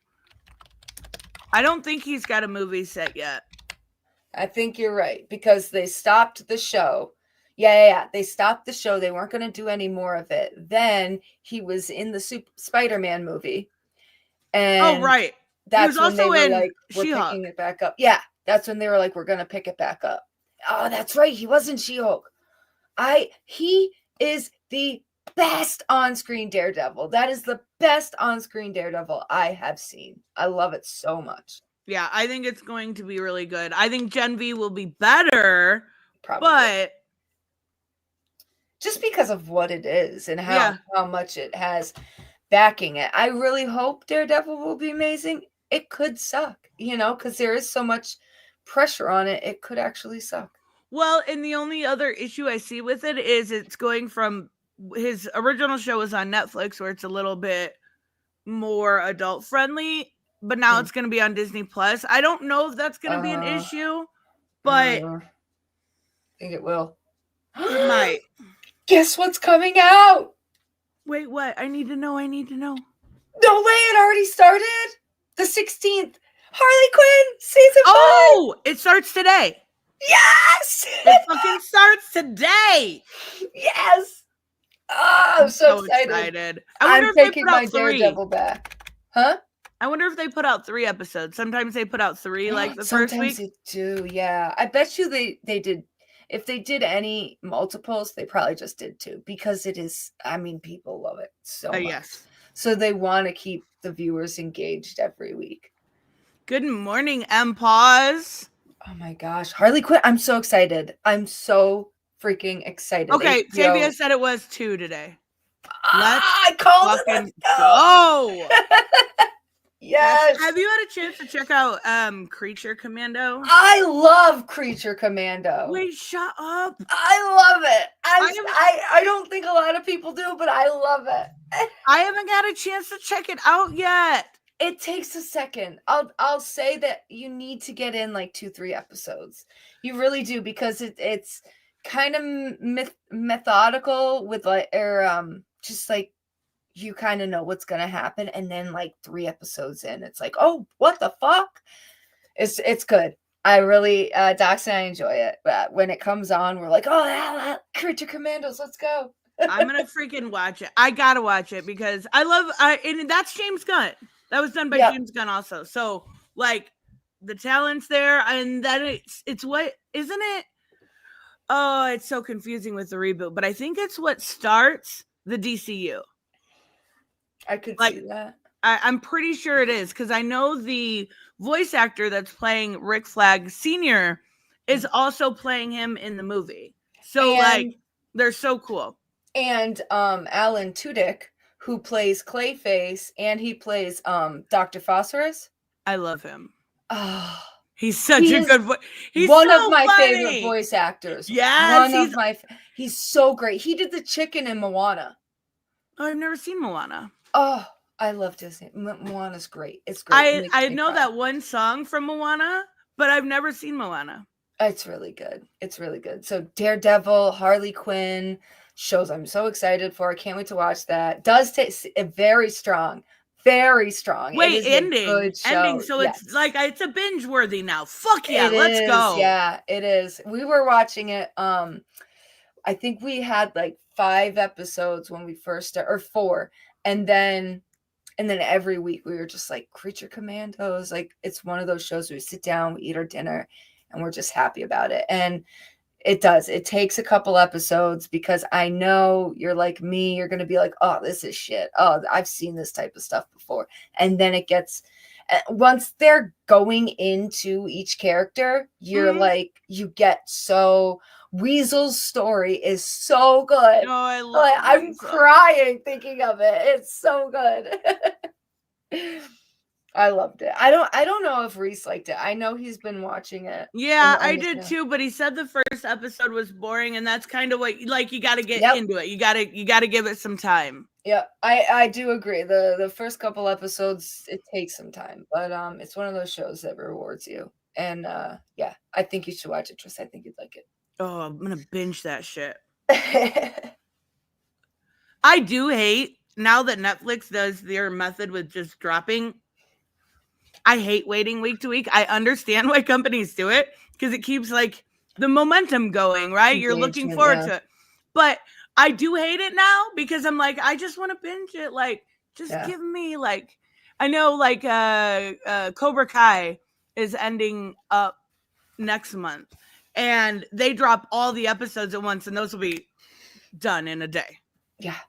I don't think he's got a movie set yet.
I think you're right because they stopped the show. Yeah. They stopped the show. They weren't going to do any more of it. Then he was in the Spider-Man movie. And
right.
that's when they
also
were
in
like, we're
She-Hulk.
picking it back up. Yeah. That's when they were like, we're going to pick it back up. Oh, that's right. He wasn't She-Hulk. He is the best on-screen Daredevil. That is the best on-screen Daredevil I have seen. I love it so much.
Yeah, I think it's going to be really good. I think Gen V will be better,
Probably.
but
just because of what it is and how much it has backing it. I really hope Daredevil will be amazing. It could suck, because there is so much pressure on it. It could actually suck.
Well, and the only other issue I see with it is it's going from his original show was on Netflix where it's a little bit more adult friendly, but now it's going to be on Disney Plus. I don't know if that's going to be an issue, but
I think it will.
It might.
Guess what's coming out?
Wait, what? I need to know.
No way, it already started. The 16th. Harley Quinn season 5.
Oh, it starts today.
Yes!
It fucking starts today.
Yes. Oh, I'm so excited.
I wonder
I'm
if they
taking
put out
my
3.
Daredevil back. Huh?
I wonder if they put out 3 episodes. Sometimes they put out 3 like the first week.
Sometimes they do, yeah. I bet you they did. If they did any multiples, they probably just did 2 because it is, people love it so much.
Yes.
So they want to keep the viewers engaged every week.
Good morning, MPaws.
Oh my gosh. Harley Quinn. I'm so excited. I'm so freaking excited.
Okay, Tavia said it was 2 today.
I called it.
Let's go.
Yes.
Have you had a chance to check out Creature Commando?
I love Creature Commando.
Wait, shut up.
I love it. I don't think a lot of people do, but I love it.
I haven't got a chance to check it out yet.
It takes a second. I'll say that you need to get in like 2-3 episodes. You really do, because it's kind of methodical with just like you kind of know what's gonna happen, and then like 3 episodes in, it's like, oh, what the fuck? It's good. I really Dox and I enjoy it. But when it comes on, we're like, oh, Creature Commandos, let's go.
I'm gonna freaking watch it. I gotta watch it because I love. And that's James Gunn. That was done by James Gunn also. So like the talent's there, and then it's what, isn't it? Oh, it's so confusing with the reboot, but I think it's what starts the DCU.
I could see that.
I'm pretty sure it is, because I know the voice actor that's playing Rick Flag Sr. is also playing him in the movie. So they're so cool.
And Alan Tudyk, who plays Clayface, and he plays Dr. Phosphorus.
I love him.
Oh,
he's such a good voice. He's
one
so
of my
funny.
favorite voice actors.
Yes,
he's so great. He did the chicken in Moana.
Oh, I've never seen Moana.
Oh, I love Disney. Moana's great. It's great.
I know that one song from Moana, but I've never seen Moana.
It's really good. It's really good. So Daredevil, Harley Quinn shows I'm so excited for. I can't wait to watch that. Does take very strong. Very strong.
Wait, ending. So it's like it's a binge worthy now. Fuck yeah, let's go.
Yeah, it is. We were watching it. I think we had like 5 episodes when we first started, or 4, and then every week we were just like, Creature Commandos. Like, it's one of those shows where we sit down, we eat our dinner, and we're just happy about it. And it does. It takes a couple episodes, because I know you're like me. You're going to be like, oh, this is shit. Oh, I've seen this type of stuff before. And then it gets, once they're going into each character, you're like, you get so, Weasel's story is so good.
Oh, I love it.
I'm crying thinking of it. It's so good. I loved it. I don't know if Reese liked it. I know he's been watching it.
Yeah, I did too, but he said the first episode was boring, and that's kind of what, like, you got to get into it. You got to give it some time.
Yeah, I do agree. The first couple episodes, it takes some time, but it's one of those shows that rewards you. And yeah, I think you should watch it, Tris. I think you'd like it.
Oh, I'm gonna binge that shit. I do hate now that Netflix does their method with just dropping. I hate waiting week to week. I understand why companies do it because it keeps like the momentum going, right? You're looking
Engagement,
forward
yeah.
to it. But I do hate it now because I'm like, I just want to binge it. Like, just
Yeah.
give me like, I know like Cobra Kai is ending up next month and they drop all the episodes at once and those will be done in a day.
Yeah.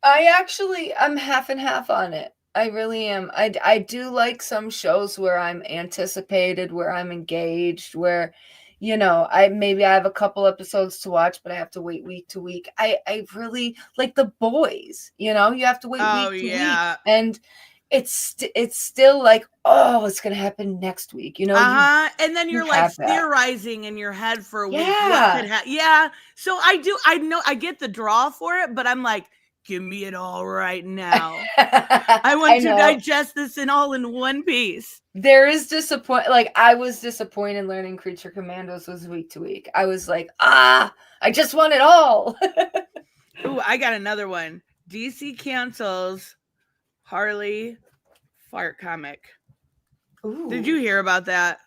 I'm half and half on it. I really am. I do like some shows where I'm anticipated, where I'm engaged, where, you know, I have a couple episodes to watch, but I have to wait week to week. I really like The Boys, you know, you have to wait
Oh,
week to
yeah.
week. And it's still like, oh, what's gonna happen next week? You know,
And then
you
you're like
have that.
theorizing in your head for a week. What
Yeah.
could happen? Yeah. So I know I get the draw for it, but I'm like, give me it all right now. I want to
know.
digest this in all in one piece.
There is disappoint. Like, I was disappointed learning Creature Commandos was week to week. I was like, I just want it all.
Ooh, I got another one. DC cancels Harley fart comic.
Ooh.
Did you hear about that?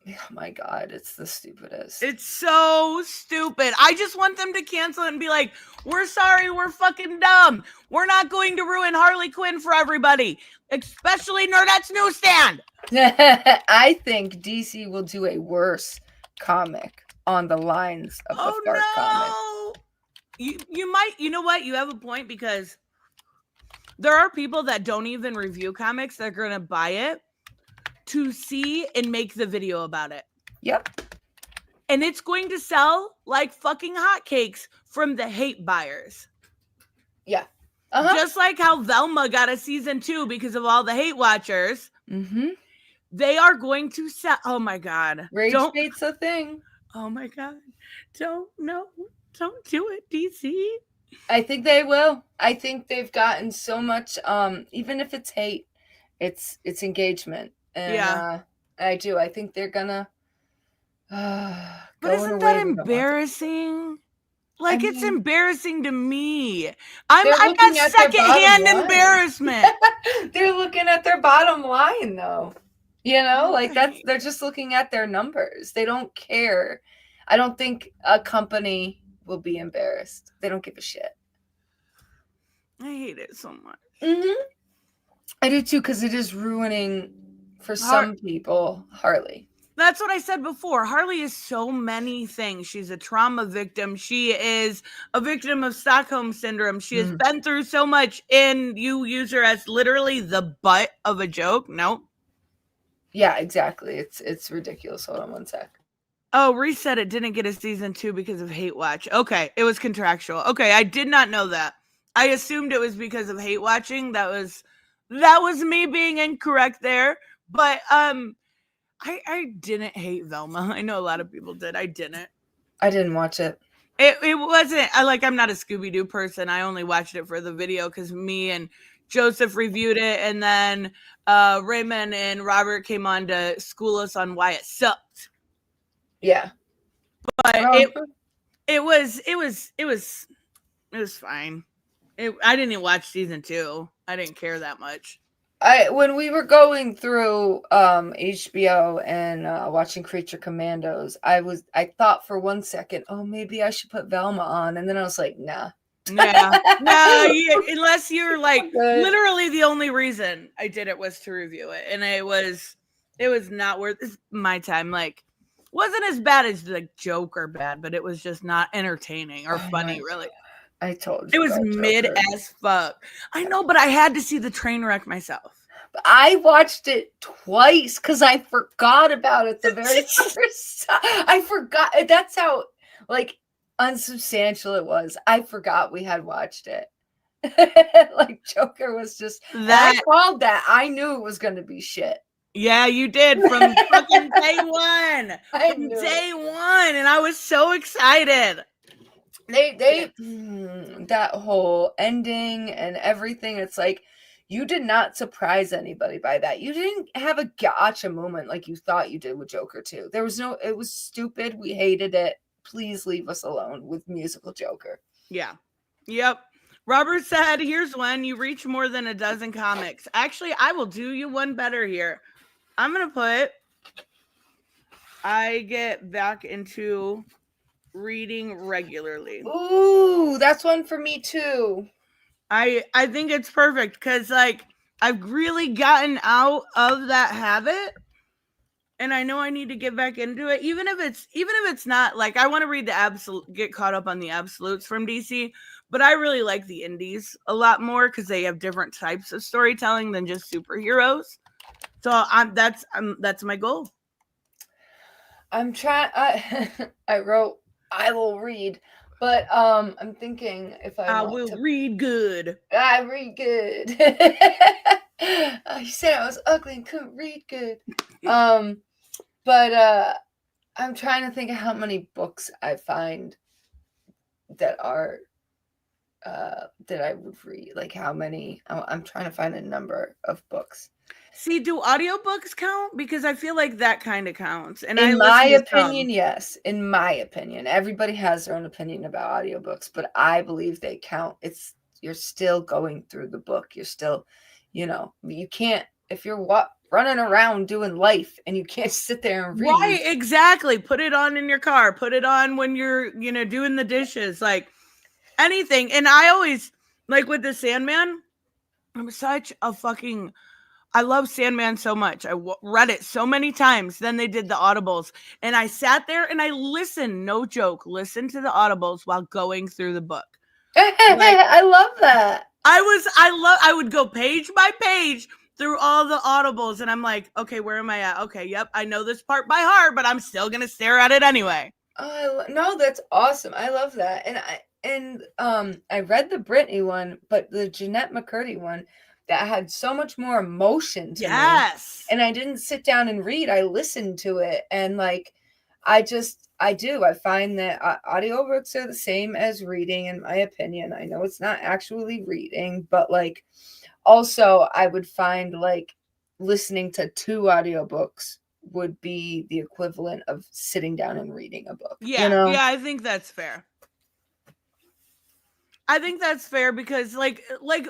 Oh my God, it's the stupidest.
It's so stupid. I just want them to cancel it and be like, we're sorry, we're fucking dumb. We're not going to ruin Harley Quinn for everybody, especially Nerdette's Newsstand.
I think DC will do a worse comic on the lines of the fart comic.
You might, you know what? You have a point because there are people that don't even review comics that are going to buy it to see and make the video about it.
Yep.
And it's going to sell like fucking hotcakes from the hate buyers.
Yeah.
Just like how Velma got a season 2 because of all the hate watchers.
Mm-hmm.
They are going to sell. Oh my God.
Rage bait's a thing.
Oh my God. Don't do it, DC.
I think they will. I think they've gotten so much, even if it's hate, it's engagement. And
yeah.
I do. I think they're gonna
but isn't that embarrassing? Like, it's embarrassing to me. I got secondhand embarrassment.
They're looking at their bottom line, though. You know, like they're just looking at their numbers. They don't care. I don't think a company will be embarrassed. They don't give a shit.
I hate it so much.
Mm-hmm. I do too, because it is ruining for some people Harley.
That's what I said before. Harley is so many things. She's a trauma victim. She is a victim of Stockholm syndrome. She has been through so much, and you use her as literally the butt of a joke. No.
Yeah, exactly. It's ridiculous. Hold on one sec.
Oh, Reset it didn't get a season 2 because of hate watch. Okay, it was contractual. Okay, I did not know that. I assumed it was because of hate watching. That was me being incorrect there. But I didn't hate Velma. I know a lot of people did. I didn't.
I didn't watch it.
It wasn't. I'm not a Scooby-Doo person. I only watched it for the video because me and Joseph reviewed it, and then Raymond and Robert came on to school us on why it sucked.
Yeah,
but it was fine. I didn't even watch season 2. I didn't care that much.
When we were going through HBO and watching Creature Commandos, I thought for 1 second, oh, maybe I should put Velma on, and then I was like, nah.
Yeah, no, unless you're like literally the only reason I did it was to review it, and it was not worth my time. Like, wasn't as bad as the Joker bad, but it was just not entertaining or funny, really.
I told you.
It was mid as fuck. I know, but I had to see the train wreck myself.
I watched it twice because I forgot about it the very first time. I forgot. That's how, like, unsubstantial it was. I forgot we had watched it. Like, Joker was just that. I called that. I knew it was going to be shit.
Yeah, you did from fucking day one. From day one, and I was so excited.
They that whole ending and everything, it's like you did not surprise anybody by that. You didn't have a gotcha moment like you thought you did with Joker 2. There was no, it was stupid. We hated it. Please leave us alone with musical Joker.
Yeah. Yep. Robert said, here's one. You reach more than a dozen comics. Actually, I will do you one better here. I'm going to put, I get back into reading regularly.
Ooh, that's one for me too.
I think it's perfect because, like, I've really gotten out of that habit. And I know I need to get back into it, even if it's not like I want to read the absolute, get caught up on the absolutes from DC, but I really like the indies a lot more because they have different types of storytelling than just superheroes. So that's my goal.
I'm trying. I wrote I will read, but I'm thinking if I want
will
to
read good.
I read good. You said I was ugly and couldn't read good. But I'm trying to think of how many books I find that are that I would read. Like how many? I'm trying to find a number of books.
See, do audiobooks count? Because I feel like that kind of counts. And
In
I
my
listen to
opinion,
some.
yes. In my opinion, everybody has their own opinion about audiobooks, but I believe they count. You're still going through the book. You're still, you can't if you're running around doing life and you can't sit there and read.
Right, exactly. Put it on in your car. Put it on when you're, doing the dishes, like anything. And I always, like with the Sandman, I'm such a fucking, I love Sandman so much. I read it so many times. Then they did the audibles and I sat there and I listened, no joke, listened to the audibles while going through the book. Like,
I love that.
I would go page by page through all the audibles and I'm like, okay, where am I at? Okay, yep, I know this part by heart, but I'm still gonna stare at it anyway.
Oh, no, that's awesome. I love that. And I read the Brittany one, but the Jeanette McCurdy one that had so much more emotion to me.
Yes.
And I didn't sit down and read. I listened to it and like I find that audiobooks are the same as reading in my opinion. I know it's not actually reading, but like also I would find like listening to 2 audiobooks would be the equivalent of sitting down and reading a book.
Yeah, yeah, I think that's fair. I think that's fair because like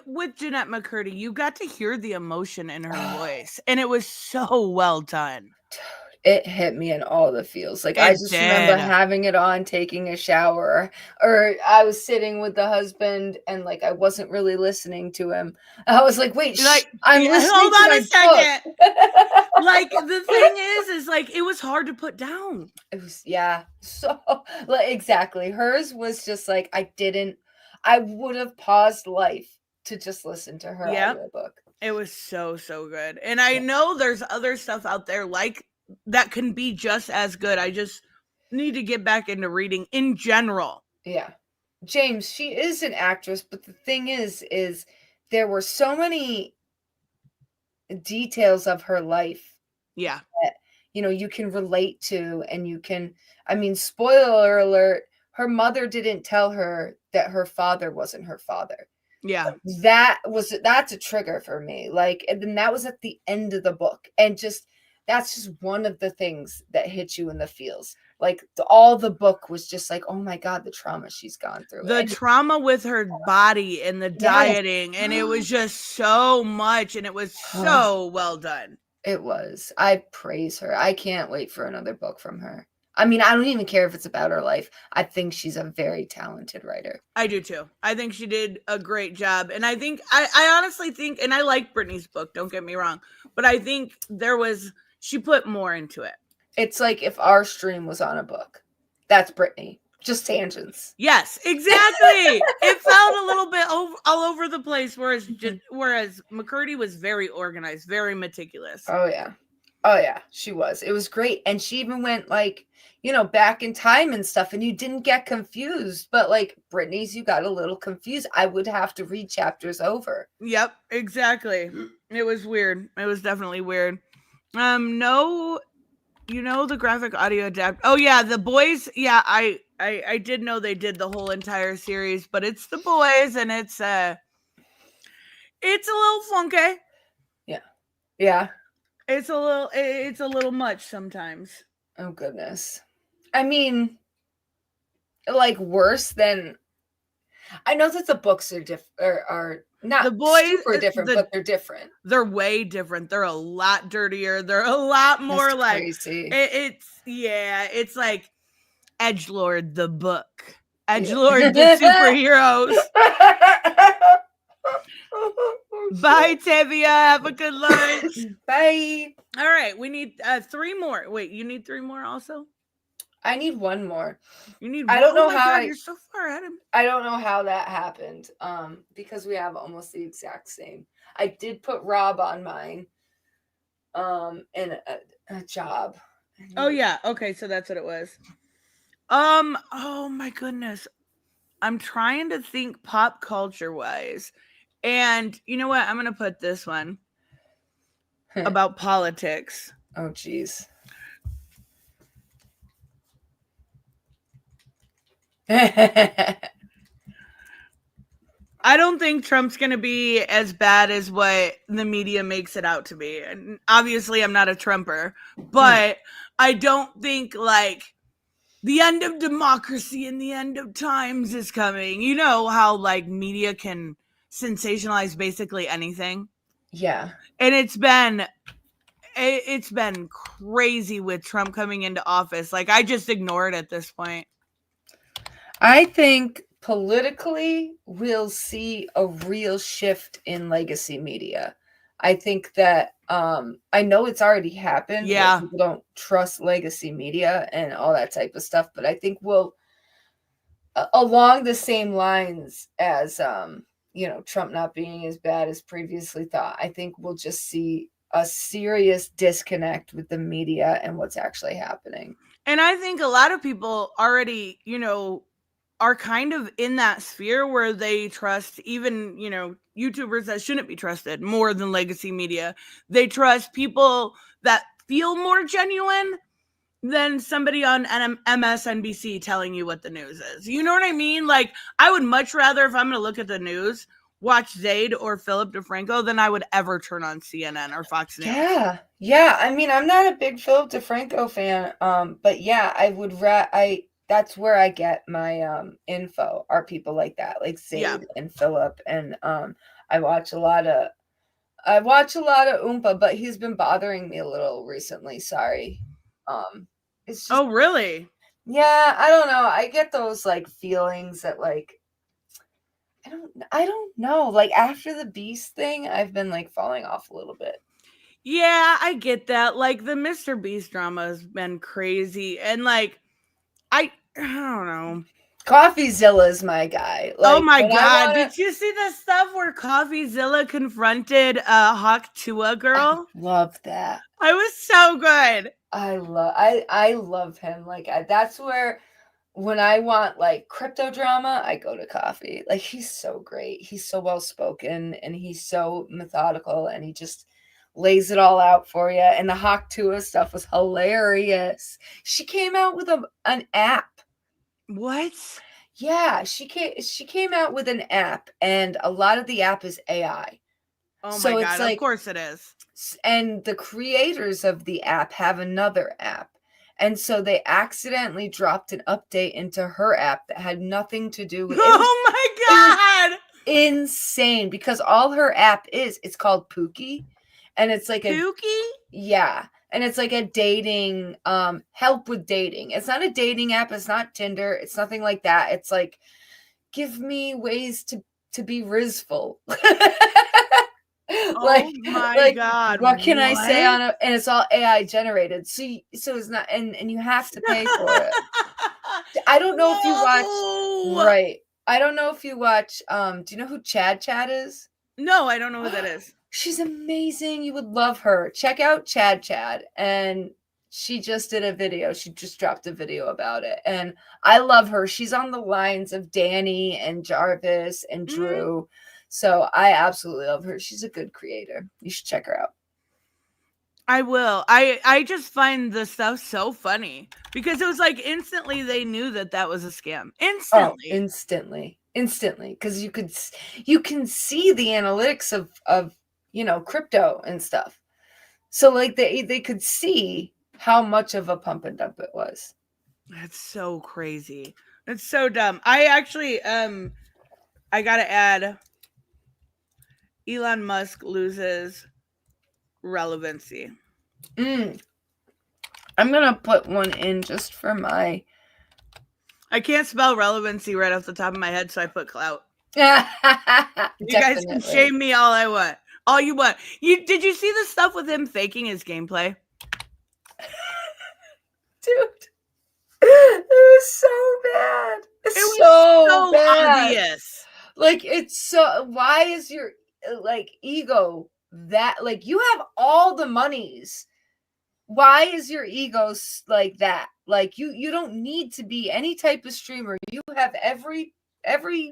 with Jeanette McCurdy, you got to hear the emotion in her voice and it was so well done.
It hit me in all the feels. Like I just remember having it on, taking a shower, or I was sitting with the husband and like I wasn't really listening to him. I was like, wait, I'm listening
hold
to
on
my
a second.
book.
Like the thing is like it was hard to put down.
It was so like, exactly. Hers was just like I would have paused life to just listen to her audiobook.
It was so good. And I know there's other stuff out there like that can be just as good. I just need to get back into reading in general.
Yeah. James, she is an actress, but the thing is there were so many details of her life.
Yeah.
That, you can relate to and you can, spoiler alert, her mother didn't tell her that her father wasn't her father.
Yeah.
That's a trigger for me. Like, and then that was at the end of the book. And that's just one of the things that hit you in the feels. Like all the book was just like, oh my God, the trauma she's gone through.
The trauma with her body and the dieting. And it was just so much. And it was so well done.
It was. I praise her. I can't wait for another book from her. I don't even care if it's about her life. I think she's a very talented writer.
I do too. I think she did a great job. And I honestly think, and I like Brittany's book, don't get me wrong, but I think she put more into it.
It's like if our stream was on a book. That's Brittany. Just tangents.
Yes, exactly. It felt a little bit all over the place, whereas McCurdy was very organized, very meticulous.
Oh yeah, she was. It was great. And she even went like, back in time and stuff, and you didn't get confused. But like Brittany's, you got a little confused. I would have to read chapters over.
Yep, exactly. It was weird. It was definitely weird. No, the graphic audio adapt. Oh yeah, The Boys. Yeah, I did know they did the whole entire series, but it's The Boys, and it's a little funky.
Yeah.
It's a little much sometimes.
Oh goodness. Like worse than I know that the books are are not
The boys,
super different, but they're different.
They're way different. They're a lot dirtier. They're a lot more
That's
like
crazy.
it's like Edgelord the book, Edgelord the superheroes. Bye, Tevia. Have a good lunch.
Bye.
All right, we need 3 more. Wait, you need 3 more also?
I need one more.
You need
I
one?
don't know
oh my
how
God, you're so far ahead of me.
I don't know how that happened. Because we have almost the exact same. I did put Rob on mine. In a job.
Oh yeah. Okay, so that's what it was. Oh my goodness. I'm trying to think pop culture wise. And you know what? I'm going to put this one about politics.
Oh, geez.
I don't think Trump's going to be as bad as what the media makes it out to be. And obviously, I'm not a Trumper, but I don't think like the end of democracy and the end of times is coming. You know how like media can sensationalize basically anything?
Yeah.
And it's been crazy with Trump coming into office. Like I just ignore it at this point.
I think politically we'll see a real shift in legacy media. I think that I know it's already happened.
Yeah.
People don't trust legacy media and all that type of stuff, but I think we'll along the same lines as Trump not being as bad as previously thought. I think we'll just see a serious disconnect with the media and what's actually happening.
And I think a lot of people already, are kind of in that sphere where they trust even, YouTubers that shouldn't be trusted more than legacy media. They trust people that feel more genuine than somebody on MSNBC telling you what the news is. You know what I mean? Like, I would much rather, if I'm going to look at the news, watch Zaid or Philip DeFranco than I would ever turn on CNN or Fox News.
Yeah. I mean, I'm not a big Philip DeFranco fan, but yeah, I would. That's where I get my info. Are people like that, like Zaid and Philip, and I watch a lot of Oompa, but he's been bothering me a little recently. Sorry. It's just,
oh really?
Yeah, I don't know. I get those like feelings that like I don't know. Like after the Beast thing, I've been like falling off a little bit.
Yeah, I get that. Like the Mr. Beast drama has been crazy, and like I don't know.
CoffeeZilla is my guy. Like,
oh my God. Did you see the stuff where CoffeeZilla confronted Hawk Tua girl?
I love that.
I was so good.
I love him. Like that's where when I want like crypto drama, I go to Coffee. Like he's so great. He's so well spoken and he's so methodical and he just lays it all out for you. And the Hawk Tua stuff was hilarious. She came out with an app.
What?
Yeah, she came out with an app, and a lot of the app is AI.
Oh my God, like, of course it is.
And the creators of the app have another app. And so they accidentally dropped an update into her app that had nothing to do with it.
Oh my God.
Insane, because all her app it's called Pookie. And it's like
Pookie?
Yeah. And it's like a dating, help with dating. It's not a dating app. It's not Tinder. It's nothing like that. It's like, give me ways to be rizful.
Oh my God.
What can I say on it? And it's all AI generated. So it's not, and you have to pay for it. I don't know if you watch, right. I don't know if you watch, do you know who Chad is?
No, I don't know who that is.
She's amazing. You would love her. Check out Chad. And she just did a video. She just dropped a video about it. And I love her. She's on the lines of Danny and Jarvis and Drew. So I absolutely love her. She's a good creator. You should check her out.
I will. I just find the stuff so funny because it was like instantly they knew that was a scam.
Instantly. Because you can see the analytics of crypto and stuff. So like they could see how much of a pump and dump it was.
That's so crazy. It's so dumb. I actually I gotta add Elon Musk loses relevancy.
I'm gonna put one in just for my.
I can't spell relevancy right off the top of my head, so I put clout. You guys can shame me all I want. All you want. Did you see the stuff with him faking his gameplay?
Dude, it was so bad. It was so bad.
Obvious.
Like, it's so. Why is your like ego that like you have all the monies? Why is your ego like that? Like you don't need to be any type of streamer. You have every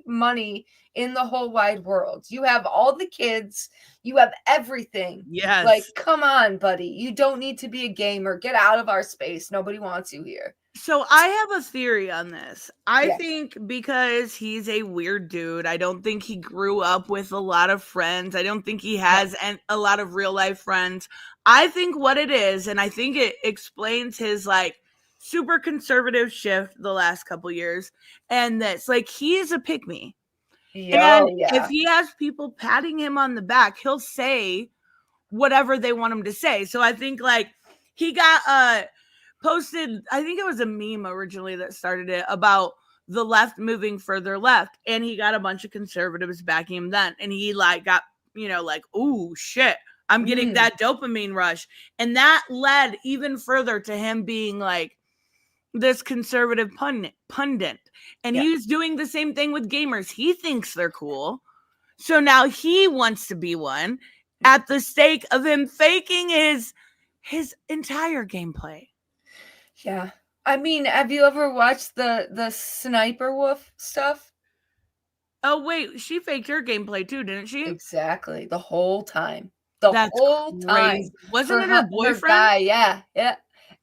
money in the whole wide world. You have all the kids. You have everything.
Yes.
Like, come on, buddy. You don't need to be a gamer. Get out of our space. Nobody wants you here.
So I have a theory on this. I think because he's a weird dude, I don't think he grew up with a lot of friends. I don't think he has a lot of real life friends. I think what it is, and I think it explains his like super conservative shift the last couple years, and this, like, he is a pick-me. And if he has people patting him on the back, he'll say whatever they want him to say. So I think like he got posted, I think it was a meme originally that started it, about the left moving further left, and he got a bunch of conservatives backing him then, and he like got, like, ooh, shit, I'm getting that dopamine rush, and that led even further to him being like this conservative pundit, and he's doing the same thing with gamers. He thinks they're cool, so now he wants to be one at the stake of him faking his entire gameplay.
Yeah. I mean, have you ever watched the Sniper Wolf stuff?
Oh, wait, she faked her gameplay too, didn't she?
Exactly. The whole time. The whole time.
Wasn't it her boyfriend?
Her guy, yeah.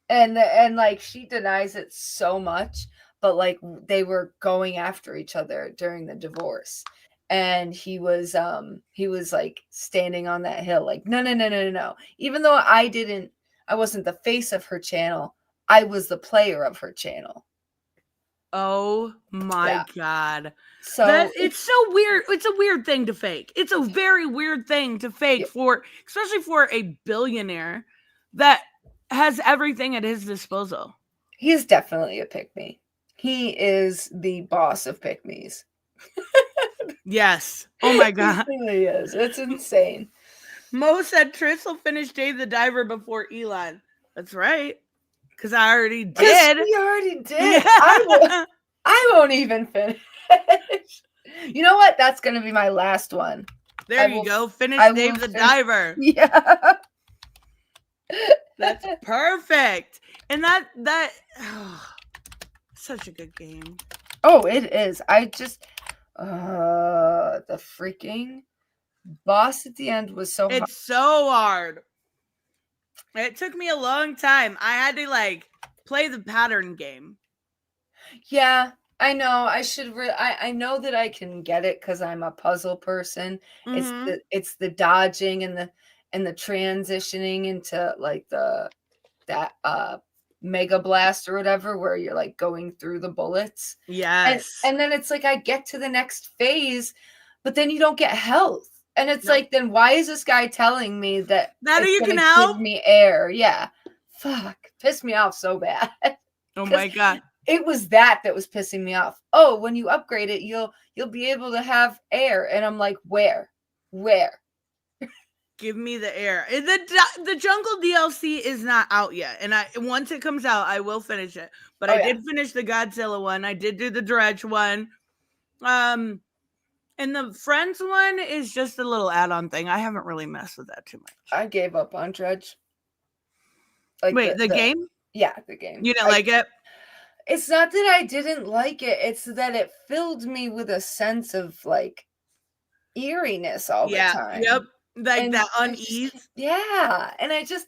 And like she denies it so much, but like they were going after each other during the divorce. And he was like standing on that hill, like, no. Even though I wasn't the face of her channel, I was the player of her channel.
Oh my God.
So
it's so weird. It's a weird thing to fake. It's a very weird thing to fake especially for a billionaire that has everything at his disposal.
He is definitely a pick-me. He is the boss of pick-me's.
Yes. Oh my God.
He really is. It's insane.
Mo said Triss will finish Dave the Diver before Elon. That's right. Because I already did.
He already did. Yeah. I won't even finish. You know what? That's going to be my last one.
There you go. Finish Dave the Diver.
Yeah.
That's perfect. And that such a good game.
Oh, it is. I just the freaking boss at the end was so hard.
It's so hard. It took me a long time. I had to like play the pattern game.
Yeah, I know. I should. I know that I can get it because I'm a puzzle person. Mm-hmm. It's the dodging and the transitioning into like that mega blast or whatever, where you're like going through the bullets.
Yes.
And then it's like I get to the next phase, but then you don't get health. And it's like, then why is this guy telling me that
you can help?
Give me air? Yeah. Fuck. Pissed me off so bad.
Oh my God.
It was that was pissing me off. Oh, when you upgrade it, you'll be able to have air. And I'm like, where?
Give me the air. The Jungle DLC is not out yet. And once it comes out, I will finish it. But I did finish the Godzilla one. I did do the Dredge one. And the Friends one is just a little add-on thing. I haven't really messed with that too much.
I gave up on Dredge.
Like wait, the game?
Yeah, the game.
You didn't like it?
It's not that I didn't like it. It's that it filled me with a sense of like eeriness all the time.
Yep. Like that unease.
And I just,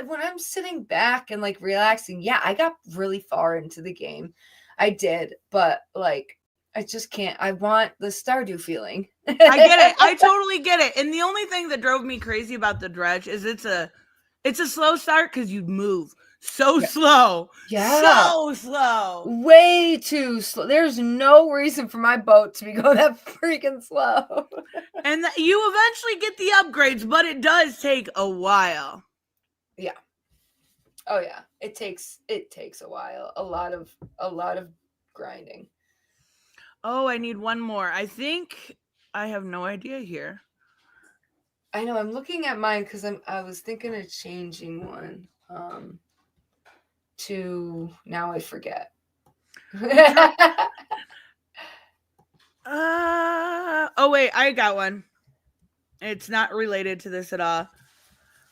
when I'm sitting back and like relaxing, I got really far into the game. I did, but like, I just can't. I want the Stardew feeling.
I get it. I totally get it. And the only thing that drove me crazy about the Dredge is it's a slow start because you move. So slow.
Yeah.
So slow.
Way too slow. There's no reason for my boat to be going that freaking slow.
And you eventually get the upgrades, but it does take a while.
Yeah. Oh yeah. It takes a while. A lot of grinding.
Oh, I need one more. I think I have no idea here.
I know. I'm looking at mine because I was thinking of changing one. To now I forget.
Oh wait, I got one. It's not related to this at all.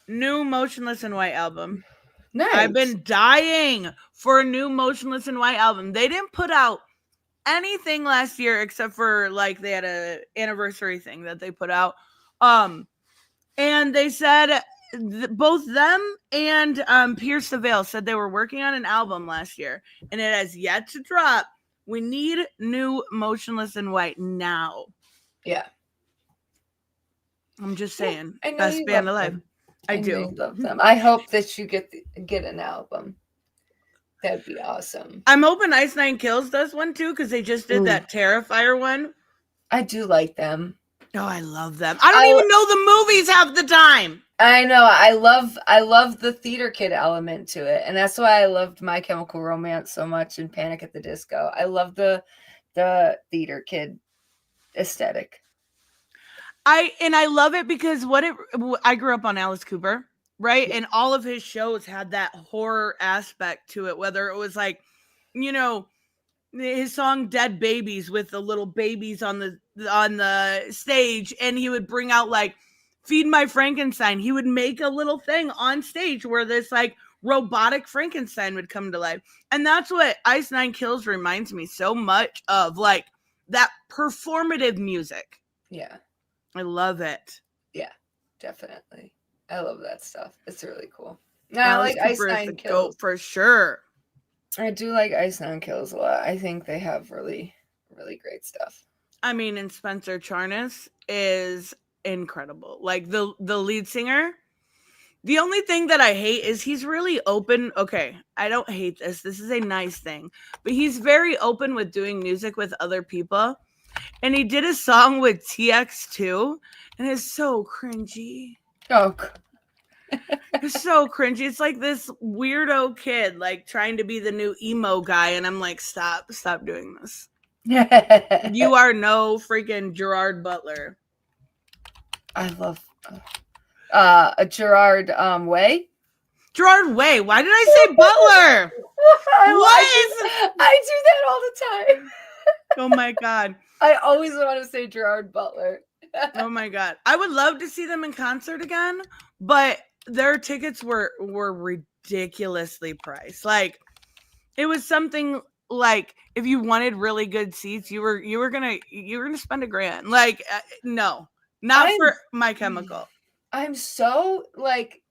New Motionless in White album.
Nice.
I've been dying for a new Motionless in White album. They didn't put out anything last year except for like they had a anniversary thing that they put out. And they said both them and Pierce the Veil said they were working on an album last year, and it has yet to drop. We need new Motionless in White now.
Yeah.
I'm just saying,
I know
best
you
band
love
alive.
them.
I
know
do.
you love them. I hope that you get an album. That'd be awesome.
I'm hoping Ice Nine Kills does one too, because they just did that Terrifier one.
I do like them.
Oh, I love them. I don't even know the movies half the time.
I know. I love the theater kid element to it, and that's why I loved My Chemical Romance so much and Panic at the Disco. I love the theater kid aesthetic.
I love it because I grew up on Alice Cooper, right? And all of his shows had that horror aspect to it, whether it was like, you know, his song Dead Babies with the little babies on the stage, and he would bring out like Feed My Frankenstein. He would make a little thing on stage where this like robotic Frankenstein would come to life. And that's what Ice Nine Kills reminds me so much of, like that performative music.
Yeah.
I love it.
Yeah, definitely. I love that stuff. It's really cool. No, I like Ice Nine Kills
for sure.
I do like Ice Nine Kills a lot. I think they have really, really great stuff.
I mean, and Spencer Charnas is incredible. Like the lead singer. The only thing that I hate is he's really open. Okay, I don't hate this. This is a nice thing. But he's very open with doing music with other people. And he did a song with TX2, and it's so cringy.
Oh,
it's so cringy. It's like this weirdo kid, like trying to be the new emo guy, and I'm like, stop doing this. You are no freaking Gerard Butler.
I love a Gerard Way.
Gerard Way. Why did I say Butler?
I do that all the time.
Oh my god.
I always want to say Gerard Butler.
Oh my god. I would love to see them in concert again, but their tickets were ridiculously priced. Like it was something like if you wanted really good seats, you were gonna spend $1,000. Like no, not for My Chemical.
I'm so like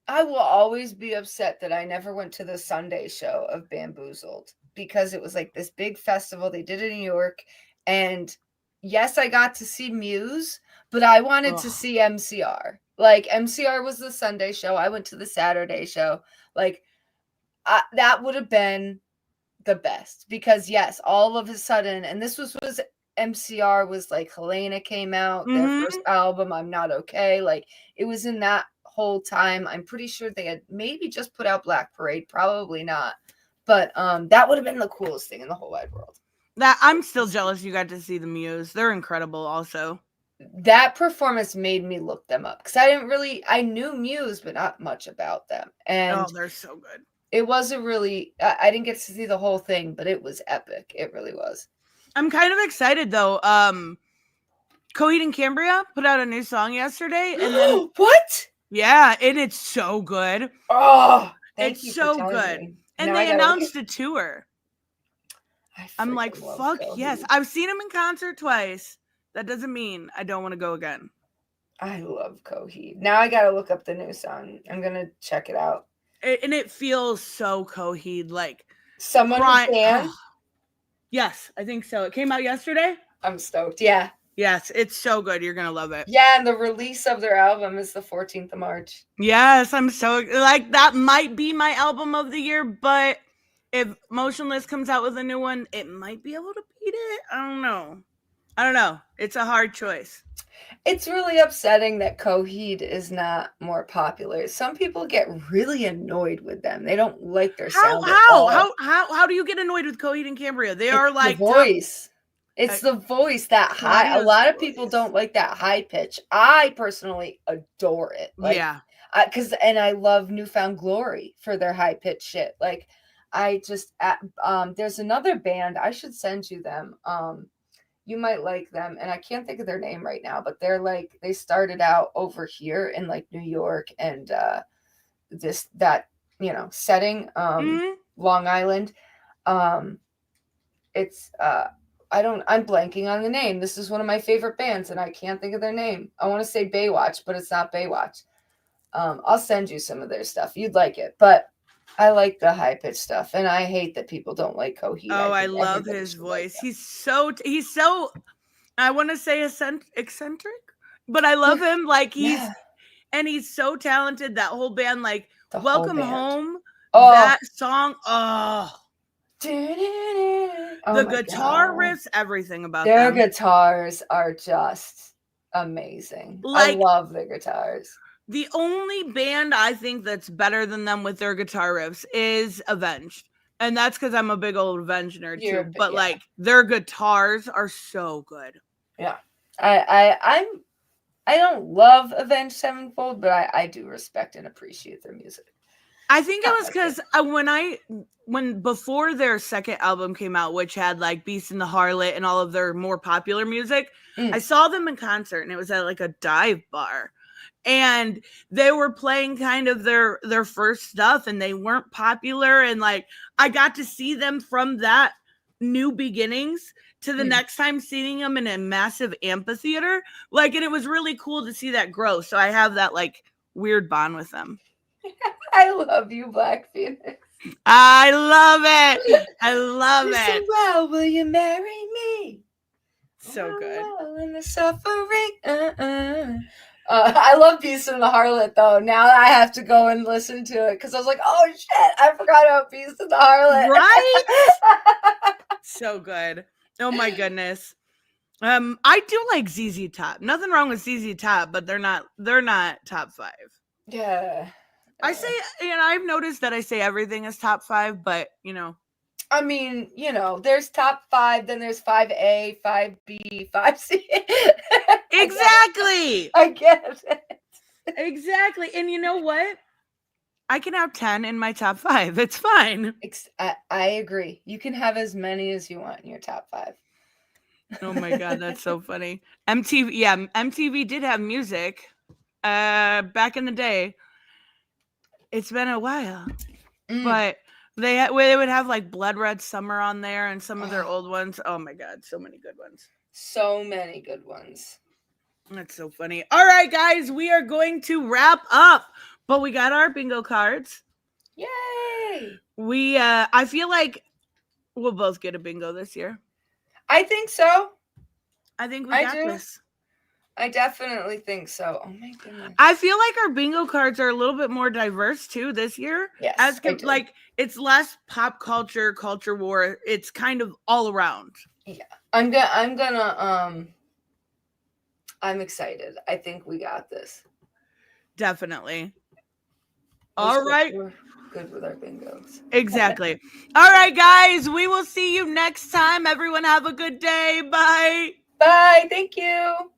I will always be upset that I never went to the Sunday show of Bamboozled because it was like this big festival. They did it in New York. And yes, I got to see Muse, but I wanted to see MCR. Like MCR was the Sunday show. I went to the Saturday show. Like that would have been the best because yes, all of a sudden, and this was MCR was like Helena came out, their first album, I'm Not Okay. Like it was in that whole time. I'm pretty sure they had maybe just put out Black Parade, probably not. But that would have been the coolest thing in the whole wide world.
That I'm still jealous you got to see the Muse. They're incredible also.
That performance made me look them up because I knew Muse, but not much about them. And
they're so good.
It was I didn't get to see the whole thing, but it was epic. It really was.
I'm kind of excited though. Coheed and Cambria put out a new song yesterday. And then
what?
Yeah, and it's so good.
Oh,
it's so good. Me. And they announced a tour. I'm like, fuck yes. I've seen him in concert twice. That doesn't mean I don't want to go again.
I love Coheed. Now I got to look up the new song. I'm going to check it out.
And it feels so Coheed, like
Someone Who Can?
Yes, I think so. It came out yesterday.
I'm stoked. Yeah.
Yes, it's so good. You're gonna love it.
Yeah, and the release of their album is the 14th of March.
Yes, I'm so like that might be my album of the year, but if Motionless comes out with a new one, it might be able to beat it. I don't know. It's a hard choice.
It's really upsetting that Coheed is not more popular. Some people get really annoyed with them. They don't like their sound at all.
How do you get annoyed with Coheed and Cambria? They are like
the voice. It's the voice, that high. A
Claudia's
lot of people
voice.
don't like that high pitch. I personally adore it. Like,
yeah.
And I love Newfound Glory for their high pitch shit. Like, I just there's another band, I should send you them. You might like them, and I can't think of their name right now, but they're like, they started out over here in like New York and setting, Long Island. It's I'm blanking on the name. This is one of my favorite bands, and I can't think of their name. I want to say Baywatch, but it's not Baywatch. I'll send you some of their stuff. You'd like it, but I like the high pitched stuff, and I hate that people don't like Coheed.
Oh, I love his voice. Like, he's so. I want to say eccentric, but I love him. Like and he's so talented. That whole band, like Welcome Home, that song. Oh, the guitar riffs, everything about
their guitars are just amazing. Like, I love the guitars.
The only band I think that's better than them with their guitar riffs is Avenged. And that's because I'm a big old Avenged nerd too. But like their guitars are so good.
Yeah. I don't love Avenged Sevenfold, but I do respect and appreciate their music.
I think it was because when before their second album came out, which had like Beast and the Harlot and all of their more popular music, I saw them in concert, and it was at like a dive bar. And they were playing kind of their first stuff, and they weren't popular. And like, I got to see them from that new beginnings to the next time seeing them in a massive amphitheater. Like, and it was really cool to see that grow. So I have that like weird bond with them.
I love you, Black Phoenix.
I love it. I love it.
Well, will you marry me?
So good.
In the suffering. I love Beast and the Harlot, though. Now I have to go and listen to it because I was like, oh, shit, I forgot about Beast and the Harlot.
Right? So good. Oh, my goodness. I do like ZZ Top. Nothing wrong with ZZ Top, but they're not top 5.
Yeah.
I say, I've noticed that I say everything is top 5, but,
I mean, there's top 5, then there's 5A, 5B, 5C.
Exactly.
I get it.
Exactly. And you know what? I can have 10 in my top 5. It's fine.
I agree. You can have as many as you want in your top 5.
Oh my God, that's so funny. MTV did have music back in the day. It's been a while. But they would have like Blood Red Summer on there and some of their old ones. Oh my God, so many good ones.
So many good ones.
That's so funny. All right, guys, we are going to wrap up. But we got our bingo cards.
Yay!
I feel like we'll both get a bingo this year.
I think so.
I think we got this.
I definitely think so. Oh my goodness.
I feel like our bingo cards are a little bit more diverse too this year.
Yes.
Like it's less pop culture, culture war. It's kind of all around.
Yeah. I'm excited. I think we got this.
Definitely. All right.
We're good with our bingos.
Exactly. All right, guys. We will see you next time. Everyone have a good day. Bye.
Bye. Thank you.